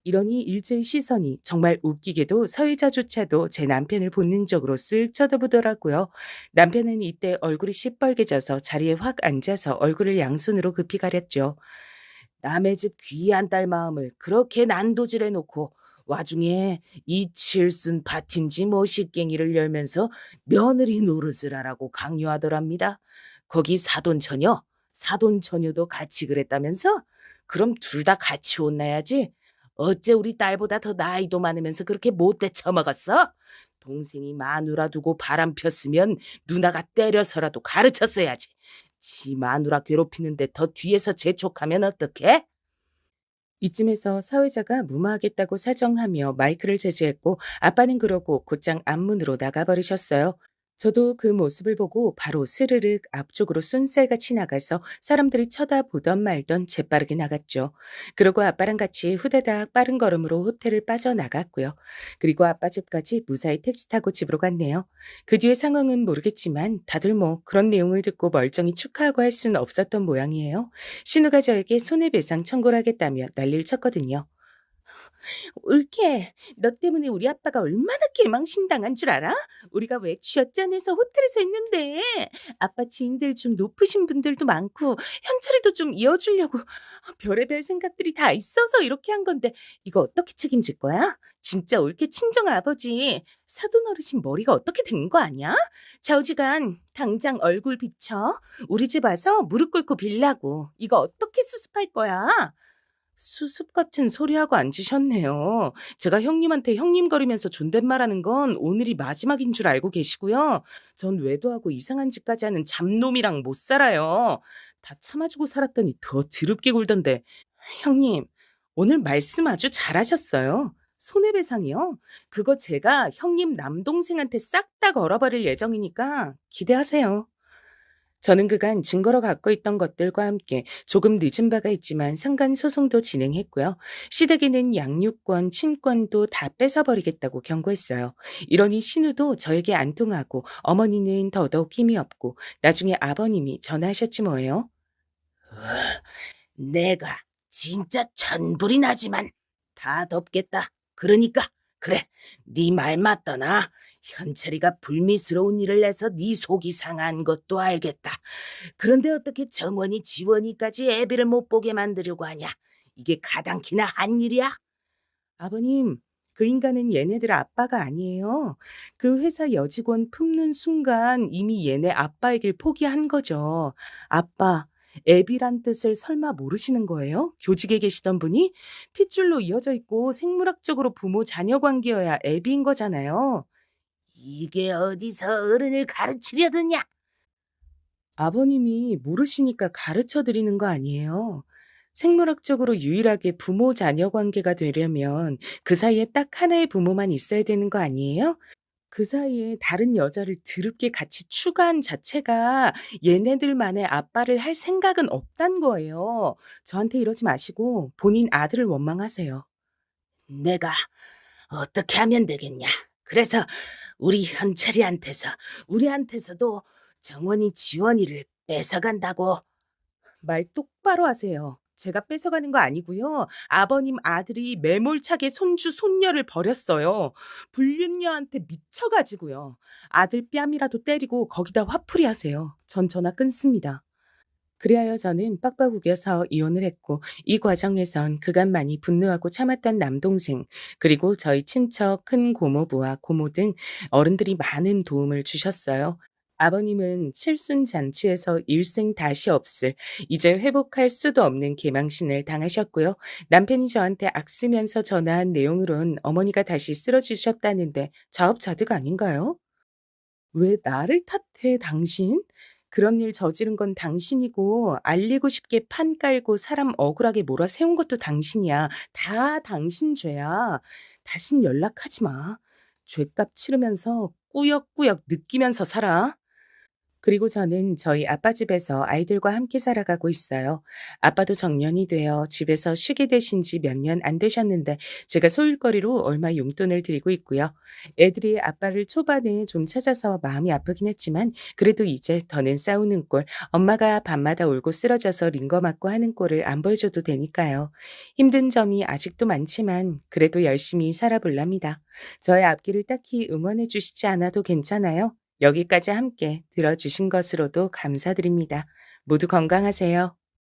이러니 일제의 시선이 정말 웃기게도 사회자조차도 제 남편을 본능적으로 쓱 쳐다보더라고요. 남편은 이때 얼굴이 시뻘개져서 자리에 확 앉아서 얼굴을 양손으로 급히 가렸죠. 남의 집 귀한 딸 마음을 그렇게 난도질해 놓고 와중에 이 칠순 밭인지 뭐 식갱이를 열면서 며느리 노릇을 하라고 강요하더랍니다. 거기 사돈처녀도 같이 그랬다면서? 그럼 둘 다 같이 혼나야지. 어째 우리 딸보다 더 나이도 많으면서 그렇게 못돼 처먹었어? 동생이 마누라 두고 바람 폈으면 누나가 때려서라도 가르쳤어야지. 지 마누라 괴롭히는데 더 뒤에서 재촉하면 어떡해? 이쯤에서 사회자가 무마하겠다고 사정하며 마이크를 제지했고 아빠는 그러고 곧장 앞문으로 나가버리셨어요. 저도 그 모습을 보고 바로 스르륵 앞쪽으로 쏜살같이 나가서 사람들이 쳐다보던 말던 재빠르게 나갔죠. 그러고 아빠랑 같이 후다닥 빠른 걸음으로 호텔을 빠져나갔고요. 그리고 아빠 집까지 무사히 택시 타고 집으로 갔네요. 그 뒤의 상황은 모르겠지만 다들 뭐 그런 내용을 듣고 멀쩡히 축하하고 할 수는 없었던 모양이에요. 신우가 저에게 손해배상 청구를 하겠다며 난리를 쳤거든요. 올케, 너 때문에 우리 아빠가 얼마나 개망신당한 줄 알아? 우리가 왜 쥐어짜내서 호텔에서 했는데 아빠 지인들 좀 높으신 분들도 많고 현철이도 좀 이어주려고 별의별 생각들이 다 있어서 이렇게 한 건데 이거 어떻게 책임질 거야? 진짜 올케 친정 아버지 사돈 어르신 머리가 어떻게 된 거 아니야? 좌우지간 당장 얼굴 비춰 우리 집 와서 무릎 꿇고 빌라고. 이거 어떻게 수습할 거야? 수습 같은 소리하고 앉으셨네요. 제가 형님한테 형님거리면서 존댓말하는 건 오늘이 마지막인 줄 알고 계시고요. 전 외도하고 이상한 짓까지 하는 잡놈이랑 못 살아요. 다 참아주고 살았더니 더 드럽게 굴던데. 형님, 오늘 말씀 아주 잘하셨어요. 손해배상이요? 그거 제가 형님 남동생한테 싹 다 걸어버릴 예정이니까 기대하세요. 저는 그간 증거로 갖고 있던 것들과 함께 조금 늦은 바가 있지만 상간 소송도 진행했고요. 시댁에는 양육권, 친권도 다 뺏어버리겠다고 경고했어요. 이러니 신우도 저에게 안 통하고 어머니는 더더욱 힘이 없고 나중에 아버님이 전화하셨지 뭐예요. 내가 진짜 천불이 나지만 다 덮겠다. 그러니까 그래, 네 말 맞더나. 현철이가 불미스러운 일을 해서 네 속이 상한 것도 알겠다. 그런데 어떻게 정원이 지원이까지 애비를 못 보게 만들려고 하냐? 이게 가당키나 한 일이야? 아버님, 그 인간은 얘네들 아빠가 아니에요. 그 회사 여직원 품는 순간 이미 얘네 아빠에게 포기한 거죠. 아빠, 애비란 뜻을 설마 모르시는 거예요? 교직에 계시던 분이 핏줄로 이어져 있고 생물학적으로 부모 자녀 관계여야 애비인 거잖아요. 이게 어디서 어른을 가르치려 드냐? 아버님이 모르시니까 가르쳐 드리는 거 아니에요. 생물학적으로 유일하게 부모 자녀 관계가 되려면 그 사이에 딱 하나의 부모만 있어야 되는 거 아니에요? 그 사이에 다른 여자를 드럽게 같이 추가한 자체가 얘네들만의 아빠를 할 생각은 없단 거예요. 저한테 이러지 마시고 본인 아들을 원망하세요. 내가 어떻게 하면 되겠냐? 그래서 우리 우리한테서도 정원이 지원이를 뺏어간다고. 말 똑바로 하세요. 제가 뺏어가는 거 아니고요. 아버님 아들이 매몰차게 손주 손녀를 버렸어요. 불륜녀한테 미쳐가지고요. 아들 뺨이라도 때리고 거기다 화풀이 하세요. 전 전화 끊습니다. 그리하여 저는 빡빡 우겨서 이혼을 했고 이 과정에선 그간 많이 분노하고 참았던 남동생 그리고 저희 친척 큰 고모부와 고모 등 어른들이 많은 도움을 주셨어요. 아버님은 칠순잔치에서 일생 다시 없을 이제 회복할 수도 없는 개망신을 당하셨고요. 남편이 저한테 악쓰면서 전화한 내용으론 어머니가 다시 쓰러지셨다는데 자업자득 아닌가요? 왜 나를 탓해 당신? 그런 일 저지른 건 당신이고 알리고 싶게 판 깔고 사람 억울하게 몰아세운 것도 당신이야. 다 당신 죄야. 다신 연락하지 마. 죄값 치르면서 꾸역꾸역 느끼면서 살아. 그리고 저는 저희 아빠 집에서 아이들과 함께 살아가고 있어요. 아빠도 정년이 되어 집에서 쉬게 되신 지 몇 년 안 되셨는데 제가 소일거리로 얼마 용돈을 드리고 있고요. 애들이 아빠를 초반에 좀 찾아서 마음이 아프긴 했지만 그래도 이제 더는 싸우는 꼴, 엄마가 밤마다 울고 쓰러져서 링거 맞고 하는 꼴을 안 보여줘도 되니까요. 힘든 점이 아직도 많지만 그래도 열심히 살아볼랍니다. 저의 앞길을 딱히 응원해 주시지 않아도 괜찮아요. 여기까지 함께 들어주신 것으로도 감사드립니다. 모두 건강하세요.